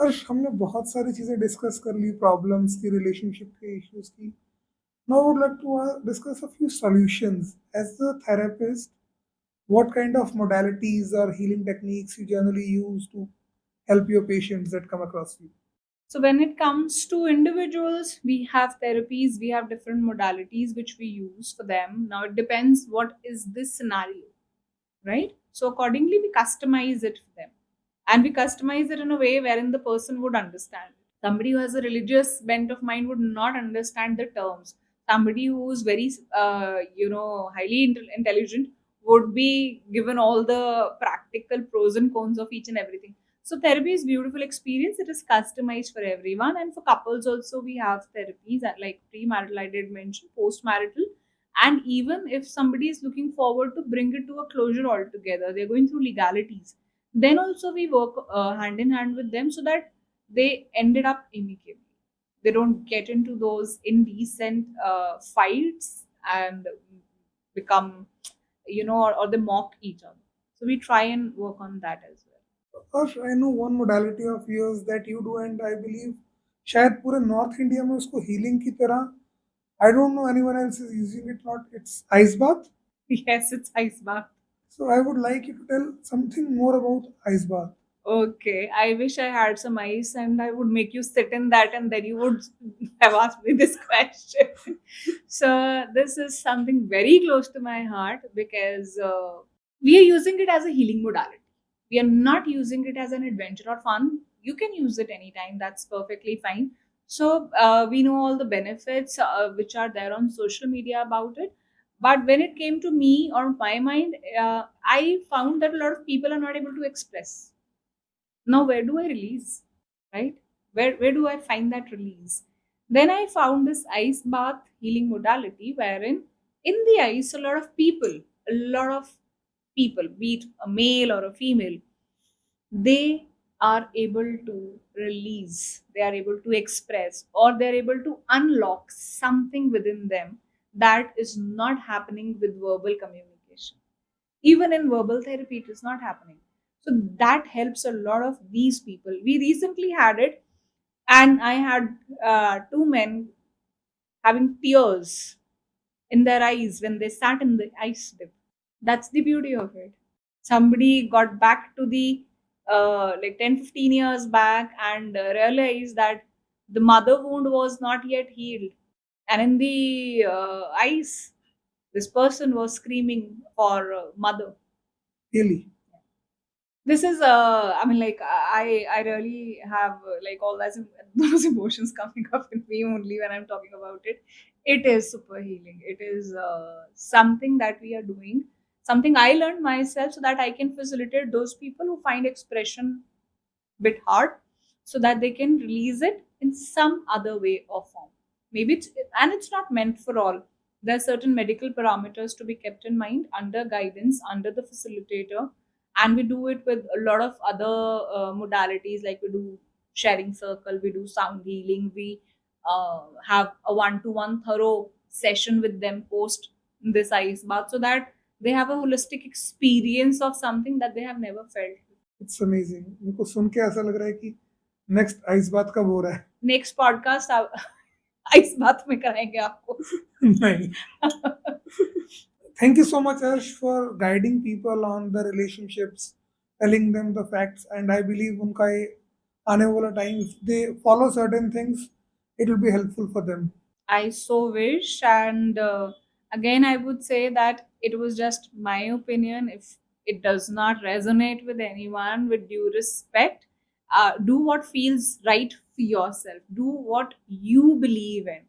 Arsh, हमने बहुत सारी चीज़ें discuss कर ली, problems की, relationship के issues की। Now would like to discuss a few solutions as a therapist. What kind of modalities or healing techniques you generally use to help your patients that come across you? So when it comes to individuals, we have therapies, we have different modalities which we use for them. Now it depends what is this scenario, right? So accordingly, we customize it for them. And we customize it in a way wherein the person would understand. Somebody who has a religious bent of mind would not understand the terms. Somebody who is very, highly intelligent would be given all the practical pros and cons of each and everything. So therapy is beautiful experience. It is customized for everyone, and for couples also we have therapies that like premarital. I did mention post-marital, and even if somebody is looking forward to bring it to a closure altogether, they're going through legalities. Then also we work hand in hand with them so that they ended up amicably. They don't get into those indecent fights and become, or they mock each other. So we try and work on that as well. Harsh, I know one modality of yours that you do, and I believe शायद पूरे north India में उसको healing की तरह, I don't know anyone else is using it, not, it's ice bath. Yes, it's ice bath. So I would like you to tell something more about ice bath. Okay, I wish I had some ice and I would make you sit in that and then you would have asked me this question. So, this is something very close to my heart because we are using it as a healing modality. We are not using it as an adventure or fun. You can use it anytime, that's perfectly fine. So, we know all the benefits which are there on social media about it. But when it came to me or my mind, I found that a lot of people are not able to express. Now where do I release, right? Where do I find that release? Then I found this ice bath healing modality wherein in the ice a lot of people, be it a male or a female, they are able to release, they are able to express, or they're able to unlock something within them that is not happening with verbal communication. Even in verbal therapy, it is not happening. So that helps a lot of these people. We recently had it, and I had two men having tears in their eyes when they sat in the ice dip. That's the beauty of it. Somebody got back to the like 10-15 years back and realized that the mother wound was not yet healed. And in the ice, this person was screaming for mother. Really? This is I mean, like, I really have like all that those emotions coming up in me only when I'm talking about it. It is super healing. It is something that we are doing, something I learned myself so that I can facilitate those people who find expression bit hard, so that they can release it in some other way or form. Maybe it's not meant for all. There are certain medical parameters to be kept in mind under guidance under the facilitator, and we do it with a lot of other modalities, like we do sharing circle, we do sound healing, we have a one-to-one thorough session with them post this ice bath, so that they have a holistic experience of something that they have never felt. It's amazing. मेरे को सुन के ऐसा लग रहा है कि next ice बात कब हो रहा है? नेक्स्ट पॉडकास्ट आइस बात में कराएंगे आपको. नहीं. Thank you so much, Harsh, for guiding people on the relationships telling them the facts, and I believe उनका ये आने वाला time, if they follow certain things, it will be helpful for them. I so wish. And again, I would say that it was just my opinion. If it does not resonate with anyone, with due respect, do what feels right for yourself. Do what you believe in.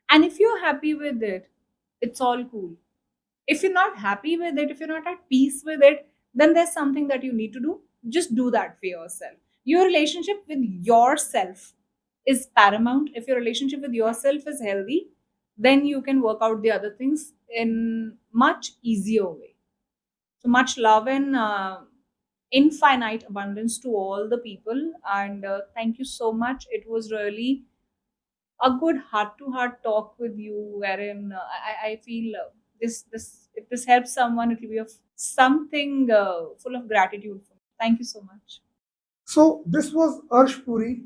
And if you're happy with it, it's all cool. If you're not happy with it, if you're not at peace with it, then there's something that you need to do. Just do that for yourself. Your relationship with yourself is paramount. If your relationship with yourself is healthy, then you can work out the other things in much easier way. So much love and infinite abundance to all the people. And thank you so much. It was really a good heart to heart talk with you, wherein I feel this if this helps someone, it will be of something full of gratitude for me. Thank you so much. So this was Arsh Puri,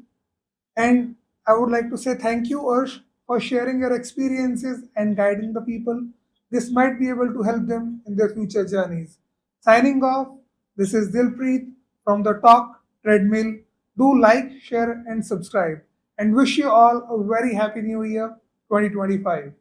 and I would like to say thank you, Arsh, for sharing your experiences and guiding the people. This might be able to help them in their future journeys. Signing off, this is Dilpreet from the Talk Treadmill. Do like, share, and subscribe. And wish you all a very happy new year 2025.